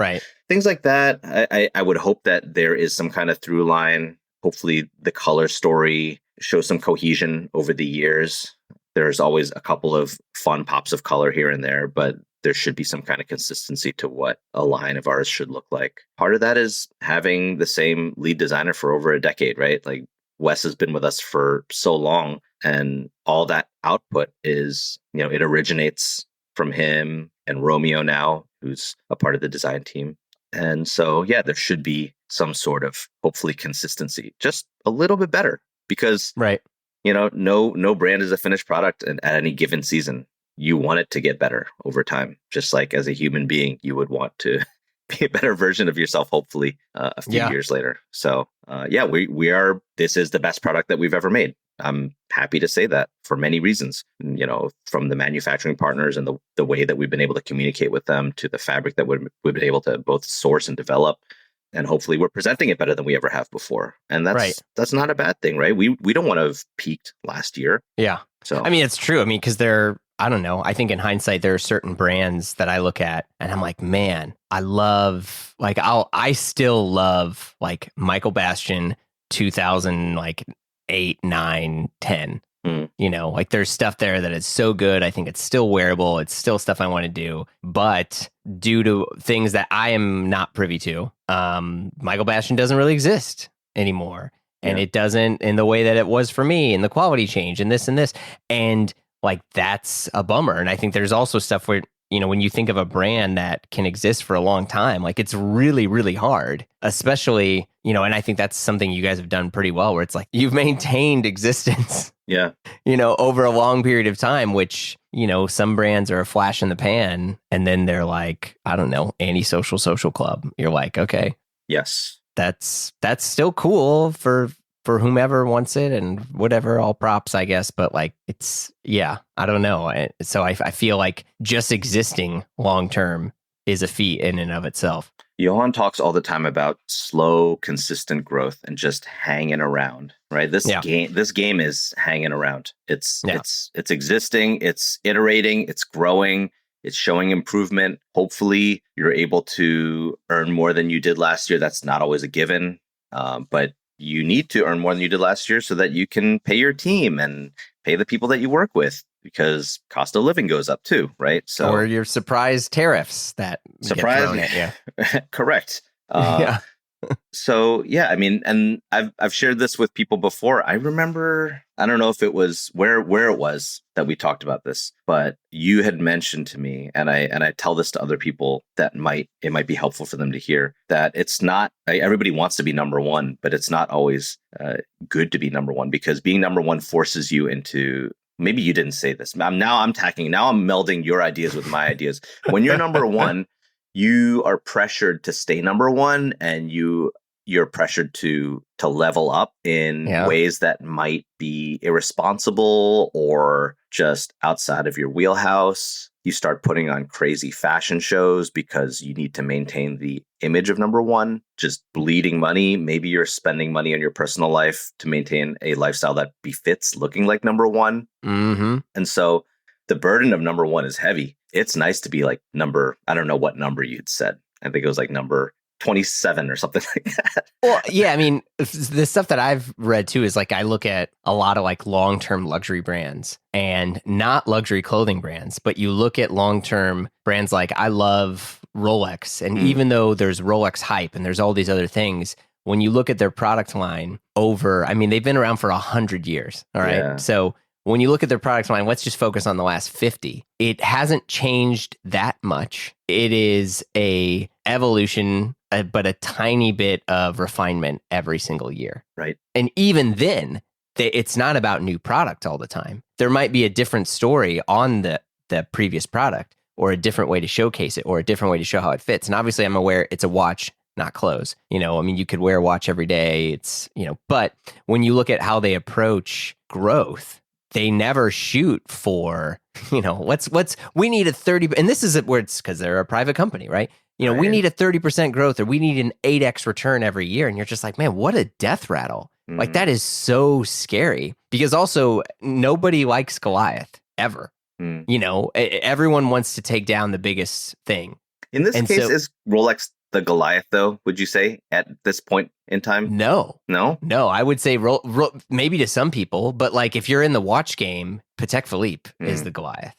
things like that, I would hope that there is some kind of through line. Hopefully the color story shows some cohesion over the years. There's always a couple of fun pops of color here and there, but there should be some kind of consistency to what a line of ours should look like. Part of that is having the same lead designer for over a decade, right? Like Wes has been with us for so long, and all that output is, it originates from him and Romeo now, who's a part of the design team. And so, there should be some sort of hopefully consistency, just a little bit better because, no brand is a finished product. And at any given season, you want it to get better over time. Just like as a human being, you would want to be a better version of yourself, hopefully a few years later. So, this is the best product that we've ever made. I'm happy to say that for many reasons, from the manufacturing partners and the way that we've been able to communicate with them to the fabric that we've been able to both source and develop. And hopefully we're presenting it better than we ever have before. And that's not a bad thing, right? We don't want to have peaked last year. Yeah. So, I mean, it's true. I mean, because I don't know. I think in hindsight, there are certain brands that I look at and I'm like, man, I still love like Michael Bastian 2008, 9, 10. Like there's stuff there that is so good. I think it's still wearable. It's still stuff I want to do. But due to things that I am not privy to, Michael Bastian doesn't really exist anymore. And it doesn't in the way that it was for me, and the quality change and this and this. And like, that's a bummer. And I think there's also stuff where, when you think of a brand that can exist for a long time, like it's really, really hard, especially, and I think that's something you guys have done pretty well, where it's like you've maintained existence, over a long period of time, which, some brands are a flash in the pan and then they're like, I don't know, antisocial social club. You're like, okay, yes, that's still cool for whomever wants it and whatever, all props, I guess. But like, I don't know. So I feel like just existing long term is a feat in and of itself. Johan talks all the time about slow, consistent growth and just hanging around, right? This game is hanging around. It's existing, it's iterating, it's growing, it's showing improvement. Hopefully you're able to earn more than you did last year. That's not always a given, but you need to earn more than you did last year so that you can pay your team and pay the people that you work with, because cost of living goes up too, right? So, or your surprise tariffs that get thrown at you. Correct. Yeah. So yeah, I mean, and I've shared this with people before. I remember, I don't know if it was where it was that we talked about this, but you had mentioned to me, and I tell this to other people that it might be helpful for them to hear, that it's not, everybody wants to be number one, but it's not always good to be number one, because being number one forces you into, maybe you didn't say this. I'm melding your ideas with my ideas. When you're number one, you are pressured to stay number one, and you're pressured to level up in ways that might be irresponsible or just outside of your wheelhouse. You start putting on crazy fashion shows because you need to maintain the image of number one, just bleeding money. Maybe you're spending money on your personal life to maintain a lifestyle that befits looking like number one. Mm-hmm. And so the burden of number one is heavy. It's nice to be like I don't know what number you'd said. I think it was like number 27 or something like that. Well, yeah, I mean, the stuff that I've read too is like, I look at a lot of like long-term luxury brands, and not luxury clothing brands, but you look at long-term brands like, I love Rolex. And even though there's Rolex hype and there's all these other things, when you look at their product line they've been around for 100 years. All right. Yeah. So when you look at their product line, let's just focus on the last 50. It hasn't changed that much. It is a evolution, but a tiny bit of refinement every single year. Right. And even then, it's not about new product all the time. There might be a different story on the previous product, or a different way to showcase it, or a different way to show how it fits. And obviously I'm aware it's a watch, not clothes. You could wear a watch every day. But when you look at how they approach growth, they never shoot for, we need a 30, and this is where it's because they're a private company, right? Right. We need a 30% growth, or we need an 8x return every year. And you're just like, man, what a death rattle. Mm-hmm. Like, that is so scary, because also nobody likes Goliath ever. Everyone wants to take down the biggest thing. In this case, is Rolex the Goliath, though, would you say, at this point in time? No, I would say maybe to some people, but like, if you're in the watch game, Patek Philippe is the Goliath.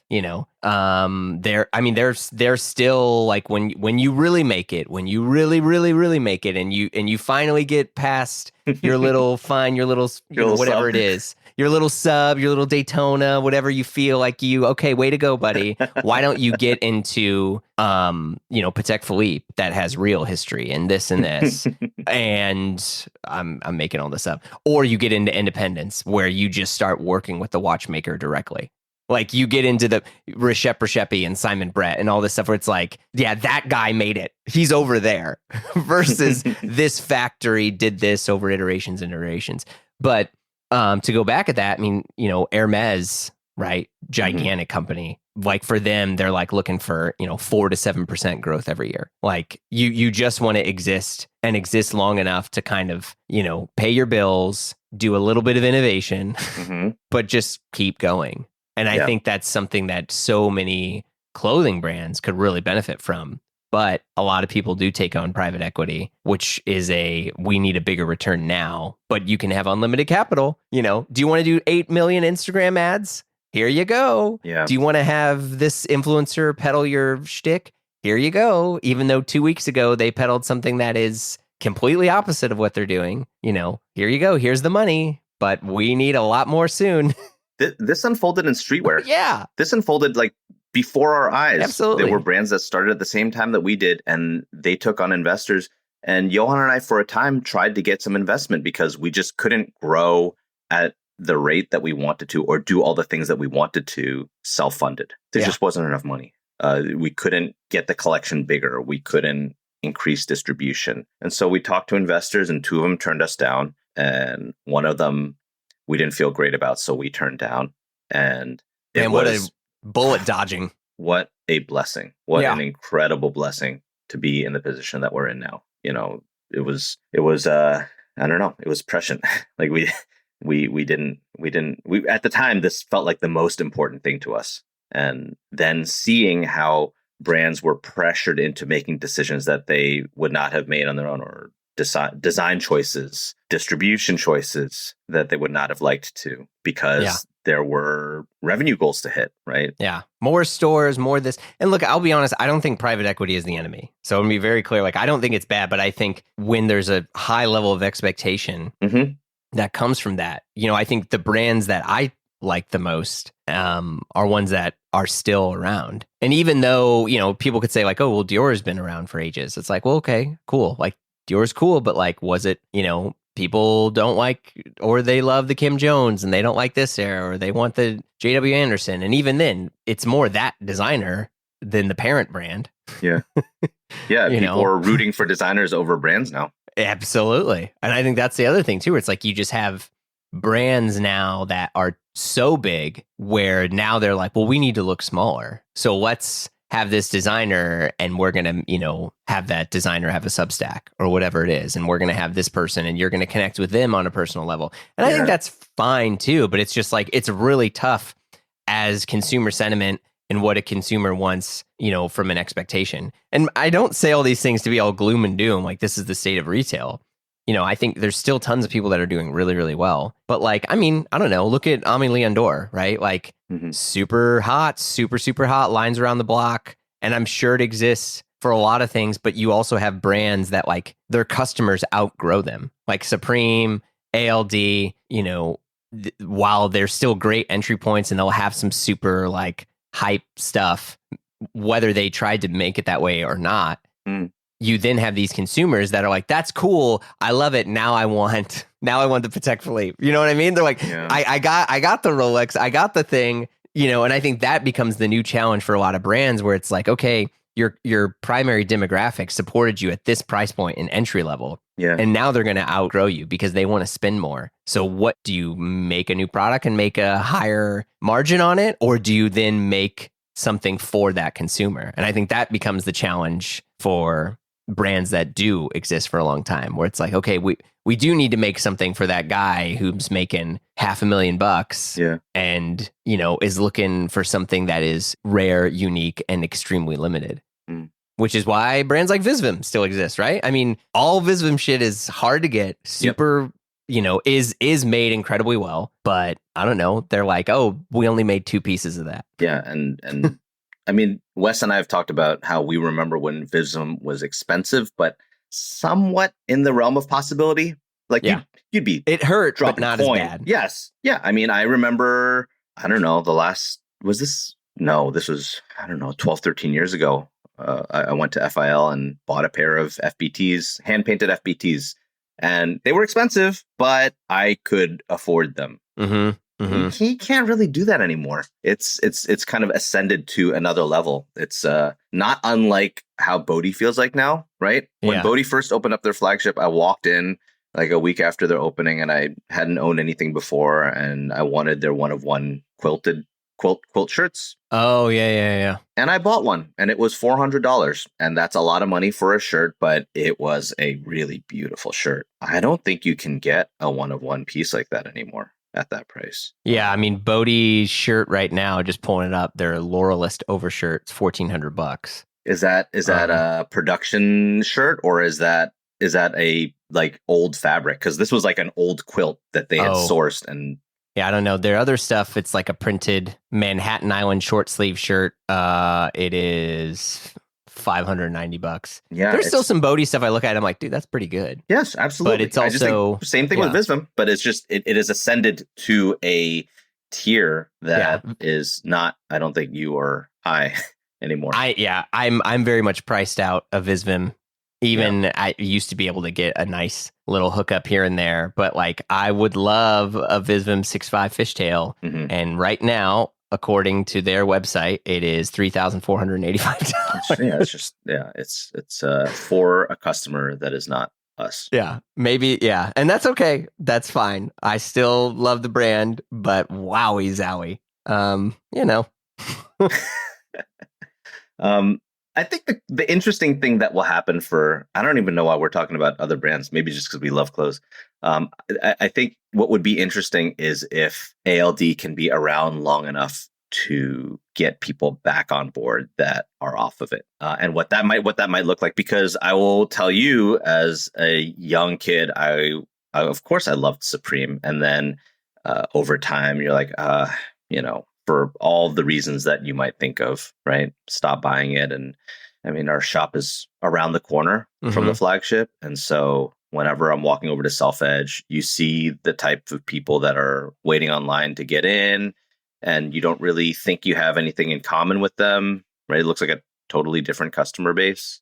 They're still like, when you really make it, when you really, really, really make it, and you finally get past your little whatever sub. It is, your little sub, your little Daytona, whatever you feel like okay, way to go, buddy. Why don't you get into, Patek Philippe that has real history and this and this, and I'm making all this up, or you get into independence where you just start working with the watchmaker directly. Like, you get into the Resheppi and Simon Brett and all this stuff where it's like, yeah, that guy made it. He's over there versus this factory did this over iterations and iterations. But to go back at that, Hermes, right? Gigantic company. Like, for them, they're like looking for, 4 to 7% growth every year. Like, you just want to exist long enough to kind of, pay your bills, do a little bit of innovation, but just keep going. And I think that's something that so many clothing brands could really benefit from. But a lot of people do take on private equity, which is we need a bigger return now, but you can have unlimited capital. Do you want to do 8 million Instagram ads? Here you go. Yeah. Do you want to have this influencer peddle your shtick? Here you go. Even though 2 weeks ago they peddled something that is completely opposite of what they're doing. Here you go. Here's the money, but we need a lot more soon. This unfolded in streetwear. Yeah. This unfolded like before our eyes. Absolutely. There were brands that started at the same time that we did, and they took on investors. And Johan and I, for a time, tried to get some investment because we just couldn't grow at the rate that we wanted to, or do all the things that we wanted to self-funded. There just wasn't enough money. We couldn't get the collection bigger. We couldn't increase distribution. And so we talked to investors, and 2 of them turned us down. And one of them we didn't feel great about, so we turned down. And what a bullet dodging. What a blessing. What an incredible blessing. to be in the position that we're in now. It was I don't know, it was prescient. Like we didn't at the time, this felt like the most important thing to us. And then seeing how brands were pressured into making decisions that they would not have made on their own, or design choices, distribution choices that they would not have liked to, because there were revenue goals to hit, right? Yeah. More stores, more this. And look, I'll be honest, I don't think private equity is the enemy. So I'm going to be very clear. Like, I don't think it's bad, but I think when there's a high level of expectation that comes from that, I think the brands that I like the most are ones that are still around. And even though, people could say like, oh, well, Dior's been around for ages. It's like, well, okay, cool. Like, Dior's cool, but like, was it, people don't like, or they love the Kim Jones and they don't like this era, or they want the JW Anderson. And even then, it's more that designer than the parent brand. Yeah. Yeah. People are rooting for designers over brands now. Absolutely. And I think that's the other thing too, where it's like, you just have brands now that are so big where now they're like, well, we need to look smaller. So let's have this designer, and we're going to, have that designer have a Substack or whatever it is. And we're going to have this person, and you're going to connect with them on a personal level. And I think that's fine too, but it's just like, it's really tough as consumer sentiment and what a consumer wants, from an expectation. And I don't say all these things to be all gloom and doom, like this is the state of retail. I think there's still tons of people that are doing really, really well. But like, I mean, I don't know, look at Aimé Leon Dore, right? Like super hot, super, super hot, lines around the block. And I'm sure it exists for a lot of things, but you also have brands that like their customers outgrow them, like Supreme, ALD, while they're still great entry points and they'll have some super like hype stuff, whether they tried to make it that way or not. You then have these consumers that are like, that's cool, I love it. Now I want the Patek Philippe. You know what I mean? They're like, I got the Rolex, I got the thing, and I think that becomes the new challenge for a lot of brands, where it's like, okay, your primary demographic supported you at this price point in entry level. Yeah. And now they're going to outgrow you because they want to spend more. So what do you make a new product and make a higher margin on it? Or do you then make something for that consumer? And I think that becomes the challenge for brands that do exist for a long time, where it's like, okay, we do need to make something for that guy who's making $500,000 and, is looking for something that is rare, unique, and extremely limited. Which is why brands like Visvim still exist, right? I mean, all Visvim shit is hard to get, super, is made incredibly well, but I don't know, they're like, oh, we only made 2 pieces of that. Yeah, and I mean, Wes and I have talked about how we remember when Visvim was expensive, but somewhat in the realm of possibility. Like you'd be, it hurt, but not as bad. Yes, yeah. I mean, I remember, I don't know, this was, I don't know, 12, 13 years ago. I went to FIL and bought a pair of FBTs, hand-painted FBTs, and they were expensive, but I could afford them. He can't really do that anymore. It's kind of ascended to another level. It's not unlike how Bodhi feels like now, right? When Bodhi first opened up their flagship, I walked in like a week after their opening, and I hadn't owned anything before, and I wanted their one-of-one quilted quilt shirts. Oh, yeah. And I bought one, and it was $400. And that's a lot of money for a shirt, but it was a really beautiful shirt. I don't think you can get a one-of-one piece like that anymore at that price. Yeah, I mean, Bodhi's shirt right now, just pulling it up, their Laurelist overshirt, it's $1,400. Is that a production shirt, or is that a like old fabric? Because this was like an old quilt that they had sourced. And yeah, I don't know. Their other stuff, it's like a printed Manhattan Island short sleeve shirt. It is $590. Yeah, there's still some Bodhi stuff I look at. I'm like, dude, that's pretty good. Yes, absolutely. But it's also same thing with Visvim, but it's just it has ascended to a tier that is not. I don't think you are high anymore. I'm very much priced out of Visvim. Even I used to be able to get a nice little hookup here and there, but like I would love a Visvim 6.5 fishtail, and right now, according to their website, it is $3,485. It's for a customer that is not us. Yeah, maybe, and that's okay. That's fine. I still love the brand, but wowie zowie. I think the interesting thing that will happen for, I don't even know why we're talking about other brands, maybe just because we love clothes. I think what would be interesting is if ALD can be around long enough to get people back on board that are off of it, and what that might look like. Because I will tell you, as a young kid, I of course I loved Supreme, and then over time you're like, for all the reasons that you might think of, right? Stop buying it. And I mean, our shop is around the corner from the flagship. And so whenever I'm walking over to Self Edge, you see the type of people that are waiting online to get in, and you don't really think you have anything in common with them, right? It looks like a totally different customer base.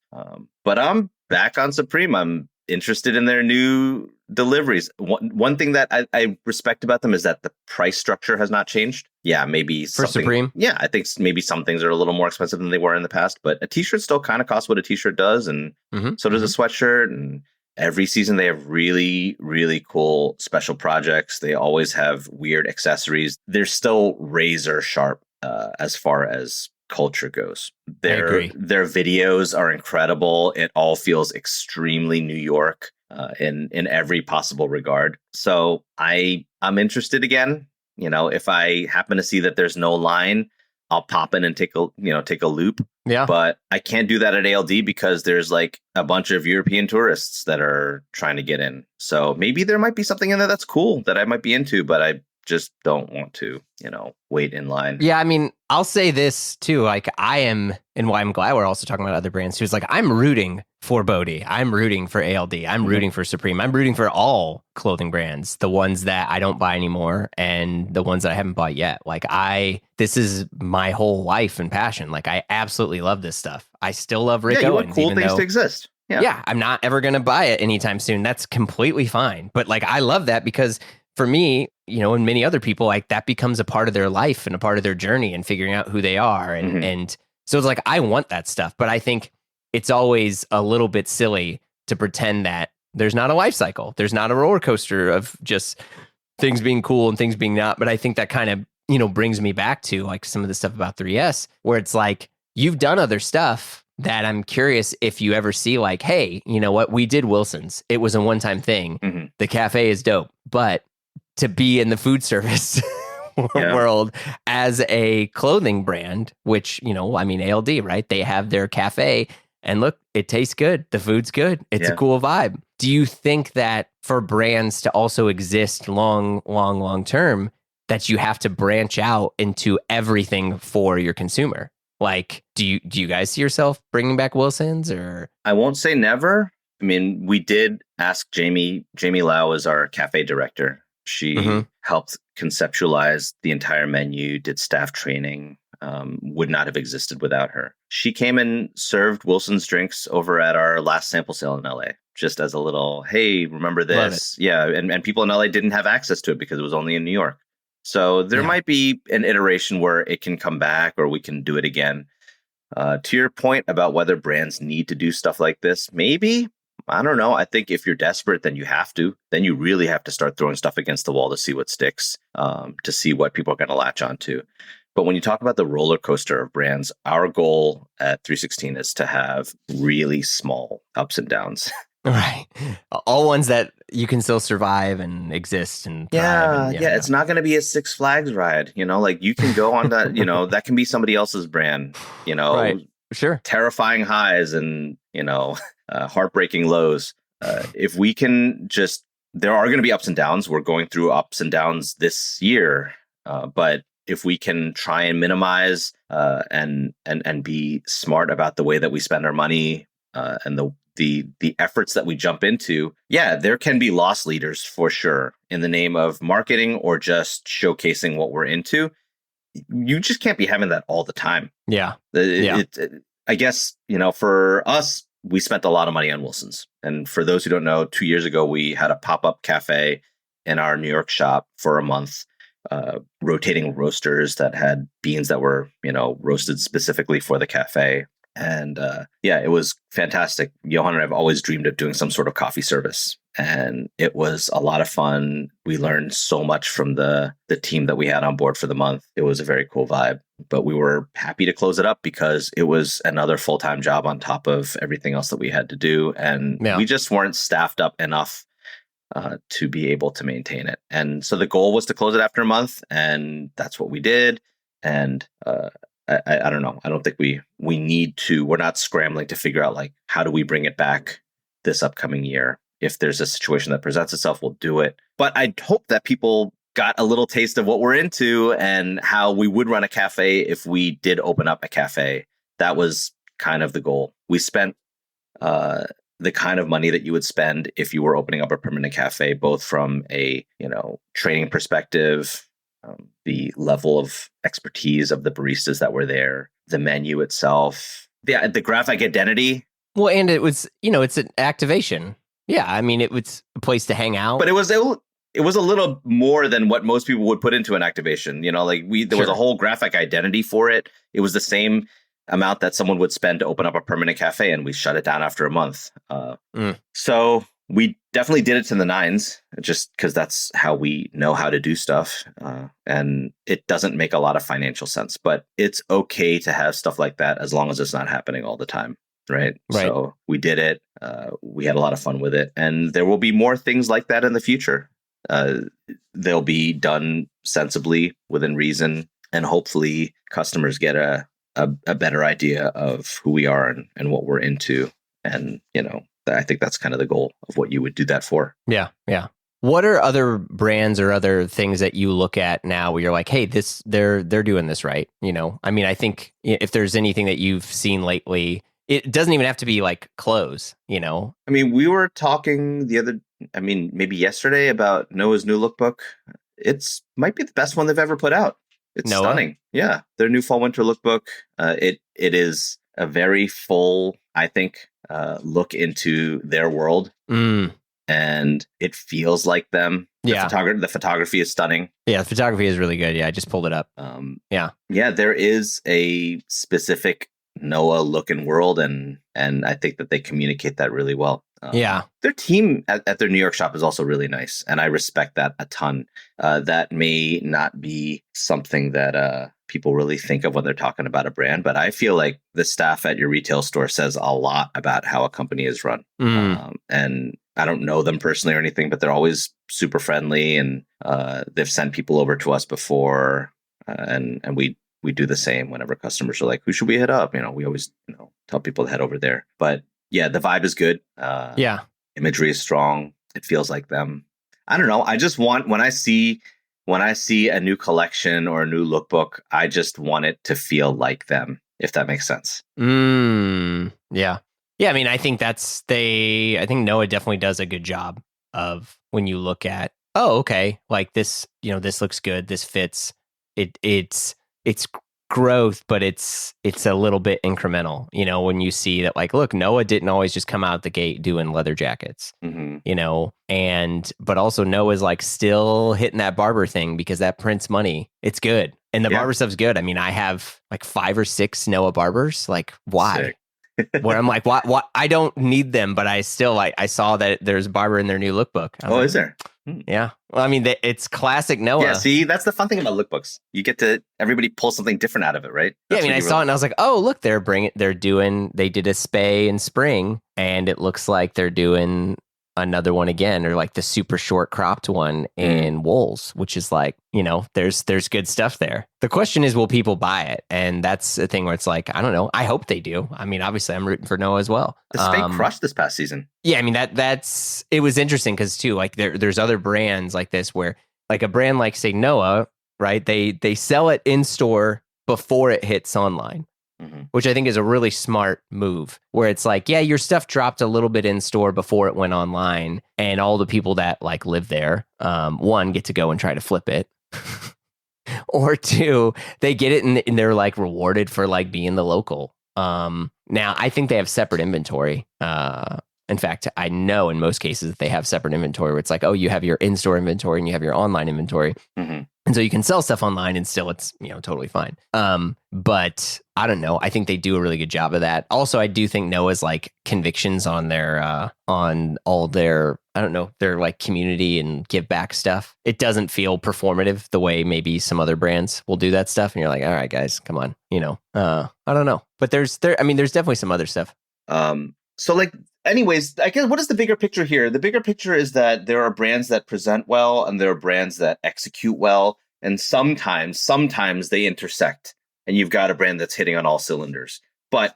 But I'm back on Supreme. I'm interested in their new deliveries. One thing that I respect about them is that the price structure has not changed. Yeah, maybe for Supreme. Yeah, I think maybe some things are a little more expensive than they were in the past, but a t-shirt still kind of costs what a t-shirt does, and so does a sweatshirt. And every season they have really, really cool special projects. They always have weird accessories. They're still razor sharp as far as culture goes. Their videos are incredible. It all feels extremely New York in every possible regard. So I'm interested again. If I happen to see that there's no line, I'll pop in and take a loop. Yeah. But I can't do that at ALD because there's like a bunch of European tourists that are trying to get in. So maybe there might be something in there that's cool that I might be into, but I just don't want to, wait in line. Yeah, I mean, I'll say this too. Like, I am, and why I'm glad we're also talking about other brands too, is like, I'm rooting for Bodhi. I'm rooting for ALD. I'm rooting for Supreme. I'm rooting for all clothing brands, the ones that I don't buy anymore and the ones that I haven't bought yet. Like, this is my whole life and passion. Like, I absolutely love this stuff. I still love Rick Owens. Yeah, you want cool things to exist. Yeah, I'm not ever going to buy it anytime soon. That's completely fine. But like, I love that because for me, and many other people, like, that becomes a part of their life and a part of their journey and figuring out who they are. And so it's like, I want that stuff, but I think it's always a little bit silly to pretend that there's not a life cycle. There's not a roller coaster of just things being cool and things being not. But I think that kind of, brings me back to like some of the stuff about 3S, where it's like, you've done other stuff that I'm curious if you ever see like, hey, you know what? We did Wilson's. It was a one-time thing. The cafe is dope, but to be in the food service world as a clothing brand, which, ALD, right? They have their cafe and look, it tastes good. The food's good. It's a cool vibe. Do you think that for brands to also exist long term, that you have to branch out into everything for your consumer? Like, do you guys see yourself bringing back Wilson's? Or I won't say never. I mean, we did ask Jamie Lau is our cafe director. She helped conceptualize the entire menu, did staff training, would not have existed without her. She came and served Wilson's drinks over at our last sample sale in LA, just as a little, hey, remember this? Yeah, and people in LA didn't have access to it because it was only in New York. So there might be an iteration where it can come back or we can do it again. To your point about whether brands need to do stuff like this, maybe. I don't know. I think if you're desperate, then you have to. Then you really have to start throwing stuff against the wall to see what sticks, to see what people are going to latch onto. But when you talk about the roller coaster of brands, our goal at 3sixteen is to have really small ups and downs. Right. All ones that you can still survive and exist and thrive. Yeah. It's not going to be a Six Flags ride. Like you can go on that, that can be somebody else's brand, Right. Sure. Terrifying highs and, heartbreaking lows. If we can there are going to be ups and downs. We're going through ups and downs this year. But if we can try and minimize and be smart about the way that we spend our money and the efforts that we jump into, there can be loss leaders for sure in the name of marketing or just showcasing what we're into. You just can't be having that all the time. Yeah. I guess, for us, we spent a lot of money on Wilson's. And for those who don't know, 2 years ago, we had a pop-up cafe in our New York shop for a month, rotating roasters that had beans that were, roasted specifically for the cafe. And it was fantastic. Johan and I have always dreamed of doing some sort of coffee service. And it was a lot of fun. We learned so much from the team that we had on board for the month. It was a very cool vibe. But we were happy to close it up because it was another full-time job on top of everything else that we had to do. And we just weren't staffed up enough to be able to maintain it. And so the goal was to close it after a month, and that's what we did. And I don't know. I don't think we need to. We're not scrambling to figure out like how do we bring it back this upcoming year. If there's a situation that presents itself, we'll do it. But I hope that people got a little taste of what we're into and how we would run a cafe if we did open up a cafe. That was kind of the goal. We spent the kind of money that you would spend if you were opening up a permanent cafe, both from a, training perspective, the level of expertise of the baristas that were there, the menu itself, the graphic identity. Well, and it was, it's an activation. Yeah, I mean, it was a place to hang out. But it was a little more than what most people would put into an activation. There was a whole graphic identity for it. It was the same amount that someone would spend to open up a permanent cafe, and we shut it down after a month. So we definitely did it to the nines, just because that's how we know how to do stuff. And it doesn't make a lot of financial sense, but it's okay to have stuff like that as long as it's not happening all the time. Right. So we did it. We had a lot of fun with it. And there will be more things like that in the future. They'll be done sensibly, within reason, and hopefully customers get a better idea of who we are and what we're into. And, I think that's kind of the goal of what you would do that for. Yeah. Yeah. What are other brands or other things that you look at now where you're like, hey, they're doing this right? I mean, I think if there's anything that you've seen lately, it doesn't even have to be like clothes, I mean, we were talking maybe yesterday about Noah's new lookbook. It's might be the best one they've ever put out. It's Noah? Stunning. Yeah. Their new fall winter lookbook. It is a very full, I think, look into their world. And it feels like them. The photography is stunning. Yeah, the photography is really good. Yeah, I just pulled it up. Yeah, there is a specific Noah look and world, and I think that they communicate that really well. Their team at their New York shop is also really nice, and I respect that a ton. That may not be something that people really think of when they're talking about a brand, but I feel like the staff at your retail store says a lot about how a company is run. And I don't know them personally or anything, but they're always super friendly, and they've sent people over to us before, and we do the same whenever customers are like, who should we hit up? We always tell people to head over there. But yeah, the vibe is good. Imagery is strong. It feels like them. I don't know. I just want, when I see a new collection or a new lookbook, I just want it to feel like them, if that makes sense. Yeah. Yeah, I mean, I think I think Noah definitely does a good job of when you look at, oh, okay, like this, this looks good, this fits. It's growth, but it's a little bit incremental, when you see that, like, look, Noah didn't always just come out the gate doing leather jackets, but also Noah's like still hitting that barber thing because that prints money. It's good. And the barber stuff's good. I mean, I have like 5 or 6 Noah barbers. Like, why? Sick. Where I'm like, what? I don't need them, but I still I saw that there's a barber in their new lookbook. Is there? Yeah. Well, I mean, it's classic Noah. Yeah. See, that's the fun thing about lookbooks. You get to everybody pull something different out of it, right? That's I saw it and I was like, oh, look, they did a spay in spring, and it looks like they're doing another one again, or like the super short cropped one in wools, which is like, there's good stuff there. The question is, will people buy it? And that's the thing where it's like, I don't know. I hope they do. I mean, obviously I'm rooting for Noah as well. The spay crushed this past season. Yeah. I mean, it was interesting because too, like there's other brands like this where like a brand like say Noah, right? They sell it in store before it hits online. Which I think is a really smart move, where it's like, yeah, your stuff dropped a little bit in store before it went online, and all the people that like live there, one, get to go and try to flip it, or two, they get it and they're like rewarded for like being the local. Now I think they have separate inventory In fact, I know in most cases that they have separate inventory where it's like, oh, you have your in-store inventory and you have your online inventory. Mhm. And so you can sell stuff online and still it's, totally fine. But I don't know. I think they do a really good job of that. Also, I do think Noah's like convictions on on all their, I don't know, their like community and give back stuff. It doesn't feel performative the way maybe some other brands will do that stuff. And you're like, all right, guys, come on, I don't know. But there's definitely some other stuff. So like, anyways, I guess what is the bigger picture here? The bigger picture is that there are brands that present well and there are brands that execute well. And sometimes they intersect and you've got a brand that's hitting on all cylinders. But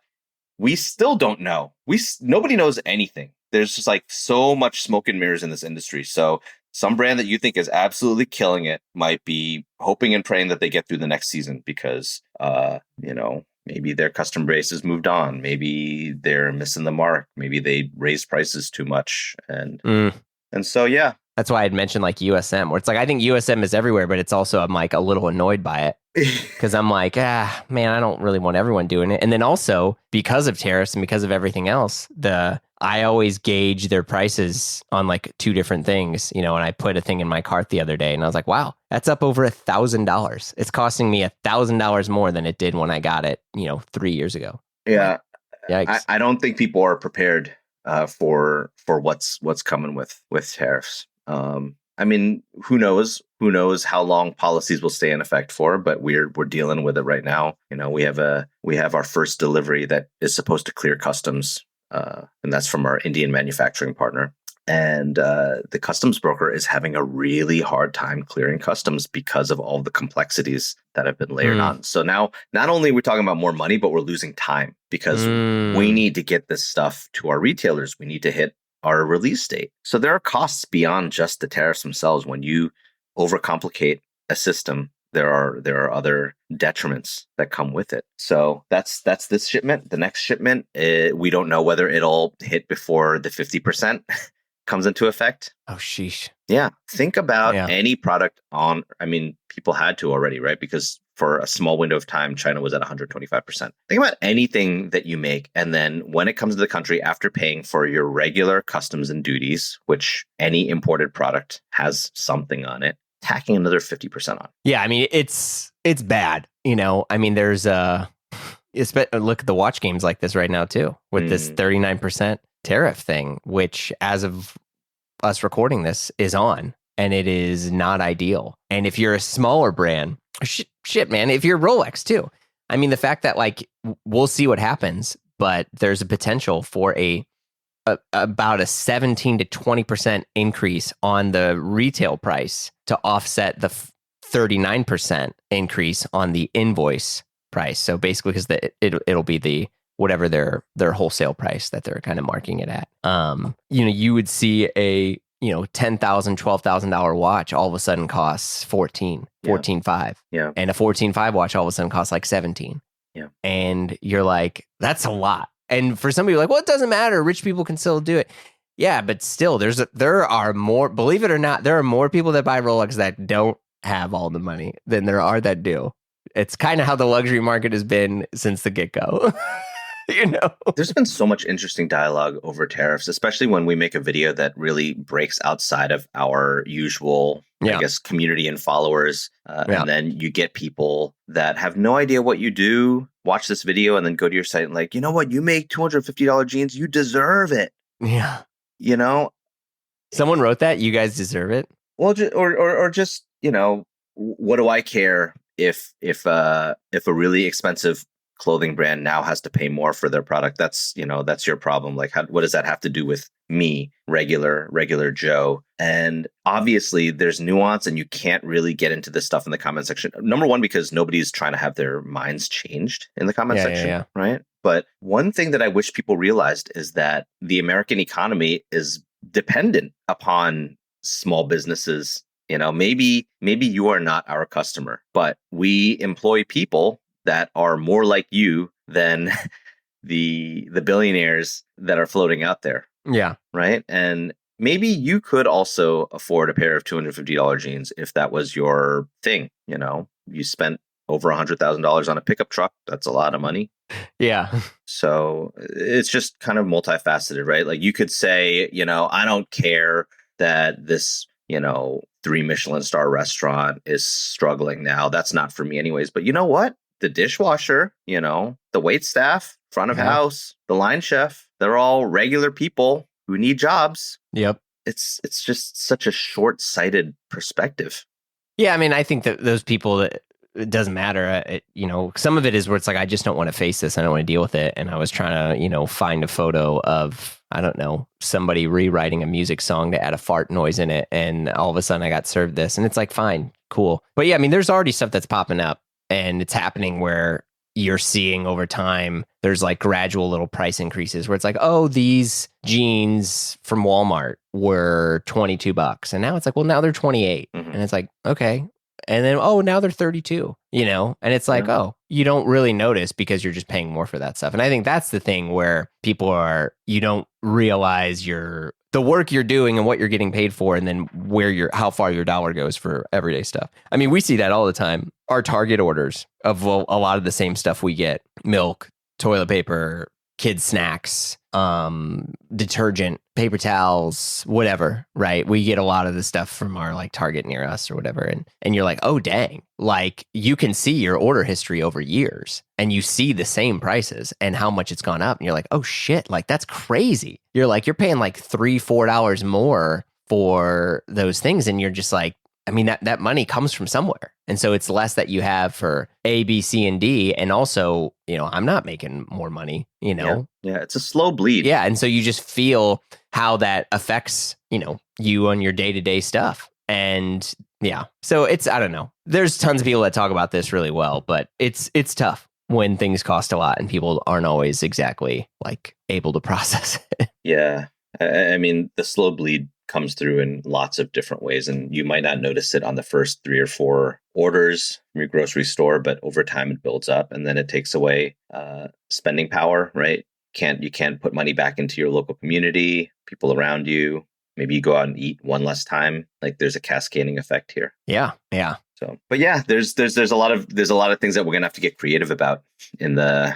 we still don't know. Nobody knows anything. There's just like so much smoke and mirrors in this industry. So some brand that you think is absolutely killing it might be hoping and praying that they get through the next season because, maybe their customer base has moved on. Maybe they're missing the mark. Maybe they raised prices too much. And so, yeah. That's why I'd mentioned like USM, where it's like, I think USM is everywhere, but it's also, I'm like a little annoyed by it because I'm like, man, I don't really want everyone doing it. And then also because of tariffs and because of everything else, I always gauge their prices on like two different things, and I put a thing in my cart the other day and I was like, wow, that's up over $1,000. It's costing me $1,000 more than it did when I got it, 3 years ago. Yeah. Yikes. I don't think people are prepared for what's coming with tariffs. I mean, who knows how long policies will stay in effect for, but we're dealing with it right now. We have our first delivery that is supposed to clear customs, and that's from our Indian manufacturing partner. And the customs broker is having a really hard time clearing customs because of all the complexities that have been layered on. So now, not only are we talking about more money, but we're losing time because we need to get this stuff to our retailers. We need to hit our release date. So there are costs beyond just the tariffs themselves. When you overcomplicate a system, there are other detriments that come with it. So that's this shipment. The next shipment, we don't know whether it'll hit before the 50% comes into effect. Oh, sheesh. Yeah. Think about any product people had to already, right? Because for a small window of time, China was at 125%. Think about anything that you make. And then when it comes to the country, after paying for your regular customs and duties, which any imported product has something on it, tacking another 50% on. Yeah. I mean, it's bad. There's look at the watch games like this right now too, with this 39% tariff thing, which as of us recording this is on, and it is not ideal. And if you're a smaller brand, shit, man, if you're Rolex too, the fact that like we'll see what happens, but there's a potential for about a 17 to 20% increase on the retail price to offset the 39% increase on the invoice price. So basically, because it'll be the whatever their wholesale price that they're kind of marking it at. You would see a $10,000, $12,000 watch all of a sudden costs 14.5. Yeah. And a 14.5 watch all of a sudden costs like 17. Yeah. And you're like, that's a lot. And for some people, like, well, it doesn't matter. Rich people can still do it. Yeah, but still, there are more, believe it or not, there are more people that buy Rolex that don't have all the money than there are that do. It's kind of how the luxury market has been since the get-go. There's been so much interesting dialogue over tariffs, especially when we make a video that really breaks outside of our usual, I guess, community and followers. And then you get people that have no idea what you do, watch this video, and then go to your site and like, you know what? You make $250 jeans. You deserve it. Yeah. Someone wrote that. You guys deserve it. Well, or just, what do I care if a really expensive clothing brand now has to pay more for their product? That's your problem. Like, what does that have to do with me, regular Joe? And obviously there's nuance and you can't really get into this stuff in the comment section. Number one, because nobody's trying to have their minds changed in the comment section, right? But one thing that I wish people realized is that the American economy is dependent upon small businesses. Maybe you are not our customer, but we employ people that are more like you than the billionaires that are floating out there. Yeah. Right. And maybe you could also afford a pair of $250 jeans if that was your thing. You spent over $100,000 on a pickup truck. That's a lot of money. Yeah. So it's just kind of multifaceted, right? Like you could say, I don't care that this, 3 Michelin star restaurant is struggling now. That's not for me anyways. But you know what? The dishwasher, the wait staff, front of Yeah. house, the line chef, they're all regular people who need jobs. Yep. It's just such a short-sighted perspective. Yeah, I mean, I think that those people, it doesn't matter. Some of it is where it's like, I just don't want to face this. I don't want to deal with it. And I was trying to, find a photo of, I don't know, somebody rewriting a music song to add a fart noise in it. And all of a sudden I got served this. And it's like, fine, cool. But yeah, I mean, there's already stuff that's popping up and it's happening where you're seeing over time, there's like gradual little price increases where it's like, oh, these jeans from Walmart were $22. And now it's like, well, now they're 28. Mhm. And it's like, okay. And then, oh, now they're 32, and it's like, oh, you don't really notice because you're just paying more for that stuff. And I think that's the thing where you don't realize the work you're doing and what you're getting paid for, and then how far your dollar goes for everyday stuff. I mean, we see that all the time. Our Target orders of a lot of the same stuff we get: milk, toilet paper, kids snacks, detergent, paper towels, whatever, right? We get a lot of the stuff from our like Target near us or whatever. And you're like, oh, dang, like you can see your order history over years and you see the same prices and how much it's gone up. And you're like, oh shit, like that's crazy. You're paying like $3-4 more for those things. And you're just like, I mean, that money comes from somewhere. And so it's less that you have for A, B, C, and D. And also, I'm not making more money, Yeah, it's a slow bleed. Yeah. And so you just feel how that affects, you on your day-to-day stuff. And yeah, so I don't know. There's tons of people that talk about this really well, but it's tough when things cost a lot and people aren't always exactly like able to process it. Yeah. I mean, the slow bleed comes through in lots of different ways, and you might not notice it on the first 3 or 4 orders from your grocery store, but over time it builds up, and then it takes away spending power, right? You can't put money back into your local community, people around you. Maybe you go out and eat one less time. Like there's a cascading effect here. Yeah. So, but yeah, there's a lot of things that we're gonna have to get creative about in the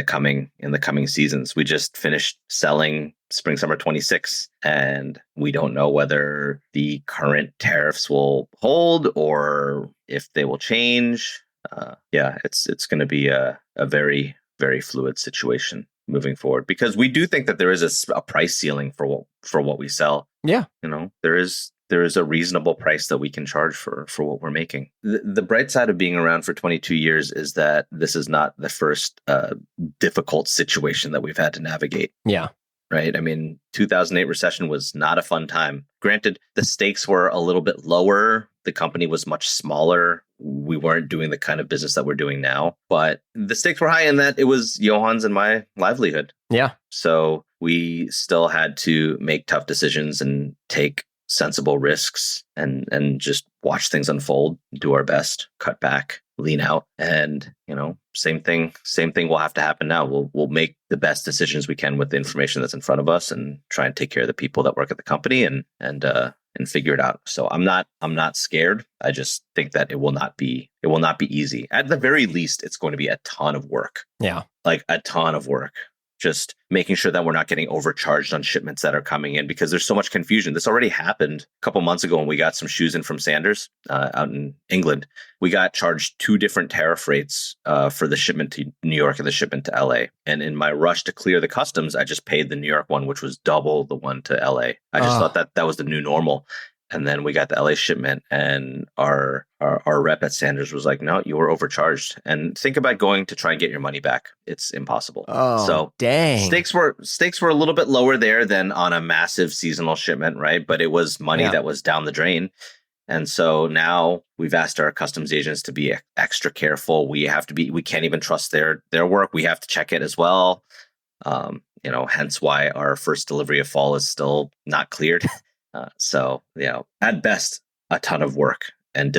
coming seasons. We just finished selling spring summer 26, and we don't know whether the current tariffs will hold or if they will change. It's going to be a very, very fluid situation moving forward, because we do think that there is a price ceiling for what we sell. Yeah. There is a reasonable price that we can charge for what we're making. The bright side of being around for 22 years is that this is not the first difficult situation that we've had to navigate. Yeah. Right. I mean, 2008 recession was not a fun time. Granted, the stakes were a little bit lower. The company was much smaller. We weren't doing the kind of business that we're doing now, but the stakes were high in that it was Johan's and my livelihood. Yeah. So we still had to make tough decisions and take sensible risks and just watch things unfold, do our best, cut back, lean out. And, same thing will have to happen now. We'll make the best decisions we can with the information that's in front of us and try and take care of the people that work at the company and figure it out. So I'm not scared. I just think that it will not be easy. At the very least, it's going to be a ton of work. Yeah. Like a ton of work. Just making sure that we're not getting overcharged on shipments that are coming in, because there's so much confusion. This already happened a couple months ago when we got some shoes in from Sanders out in England. We got charged 2 different tariff rates for the shipment to New York and the shipment to LA. And in my rush to clear the customs, I just paid the New York one, which was double the one to LA. I just thought that was the new normal. And then we got the LA shipment, and our rep at Sanders was like, no, you were overcharged. And think about going to try and get your money back. It's impossible. Oh, so dang. Stakes were a little bit lower there than on a massive seasonal shipment, right? But it was money that was down the drain. And so now we've asked our customs agents to be extra careful. We can't even trust their work. We have to check it as well. Hence why our first delivery of fall is still not cleared. So, at best, a ton of work and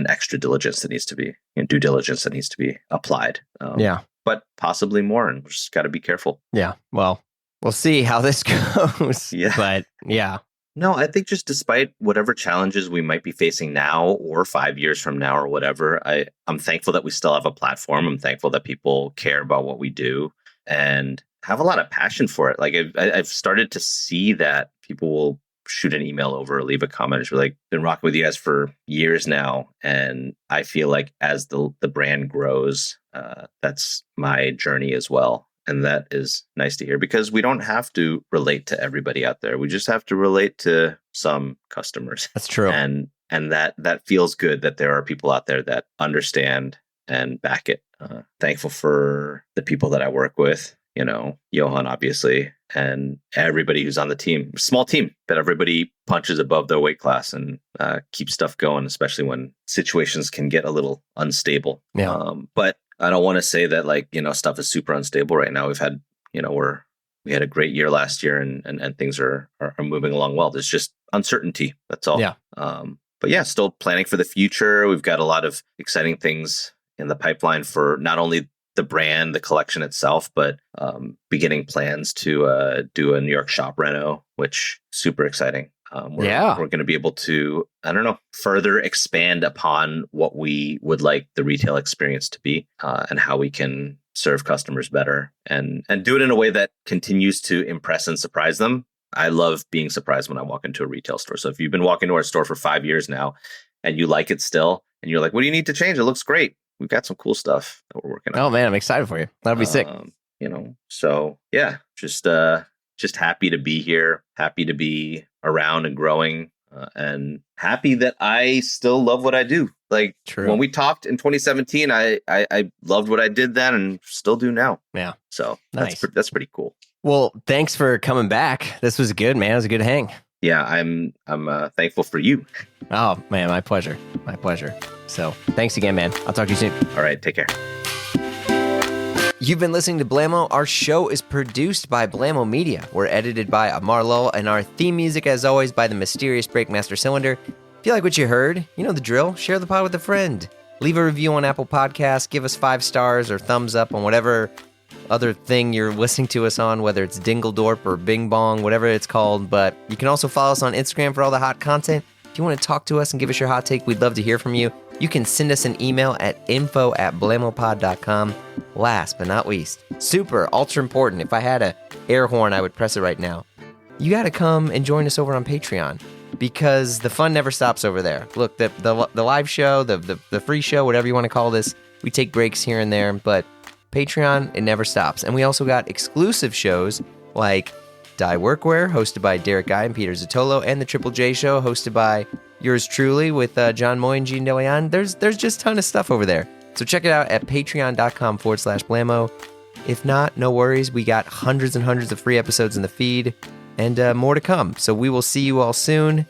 extra diligence that needs to be, due diligence that needs to be applied. But possibly more, and we just got to be careful. Yeah. Well, we'll see how this goes. Yeah. But yeah, No, I think just despite whatever challenges we might be facing now or 5 years from now or whatever, I'm thankful that we still have a platform. I'm thankful that people care about what we do and have a lot of passion for it. Like I've started to see that people will shoot an email over or leave a comment. It's like, been rocking with you guys for years now. And I feel like as the brand grows, that's my journey as well. And that is nice to hear because we don't have to relate to everybody out there. We just have to relate to some customers. That's true. And that feels good that there are people out there that understand and back it. Thankful for the people that I work with, Johan, obviously, and everybody who's on the team. Small team, but everybody punches above their weight class and keeps stuff going, especially when situations can get a little unstable. Yeah. But I don't want to say that stuff is super unstable right now. We've had, we had a great year last year and things are moving along well. There's just uncertainty. That's all. Yeah. But yeah, still planning for the future. We've got a lot of exciting things in the pipeline for not only the brand, the collection itself, but beginning plans to do a New York shop reno, which super exciting. We're going to be able to, further expand upon what we would like the retail experience to be and how we can serve customers better and do it in a way that continues to impress and surprise them. I love being surprised when I walk into a retail store. So if you've been walking to our store for 5 years now and you like it still, and you're like, what do you need to change? It looks great. We've got some cool stuff that we're working on. Oh man, I'm excited for you. That'll be sick. So yeah, just happy to be here, happy to be around and growing, and happy that I still love what I do. Like True. When we talked in 2017, I loved what I did then and still do now. Yeah. So nice. That's pretty cool. Well, thanks for coming back. This was good, man. It was a good hang. Yeah, I'm thankful for you. Oh man, my pleasure. My pleasure. So thanks again, man. I'll talk to you soon. All right, take care. You've been listening to Blamo. Our show is produced by Blamo Media. We're edited by Amar Lowell, and our theme music, as always, by the mysterious Breakmaster Cylinder. If you like what you heard, you know the drill. Share the pod with a friend. Leave a review on Apple Podcasts. Give us 5 stars or thumbs up on whatever other thing you're listening to us on, whether it's Dingledorp or Bing Bong, whatever it's called. But you can also follow us on Instagram for all the hot content. If you want to talk to us and give us your hot take, we'd love to hear from you. You can send us an email at info@blamopod.com. Last but not least, super ultra important. If I had a air horn, I would press it right now. You got to come and join us over on Patreon because the fun never stops over there. Look, the live show, the free show, whatever you want to call this, we take breaks here and there, but Patreon, it never stops. And we also got exclusive shows like Dye Workwear, hosted by Derek Guy and Peter Zotolo, and the Triple J Show, hosted by yours truly with John Moy and Gene DeLeon. There's just a ton of stuff over there. So check it out at patreon.com/Blamo. If not, no worries. We got hundreds and hundreds of free episodes in the feed and more to come. So we will see you all soon.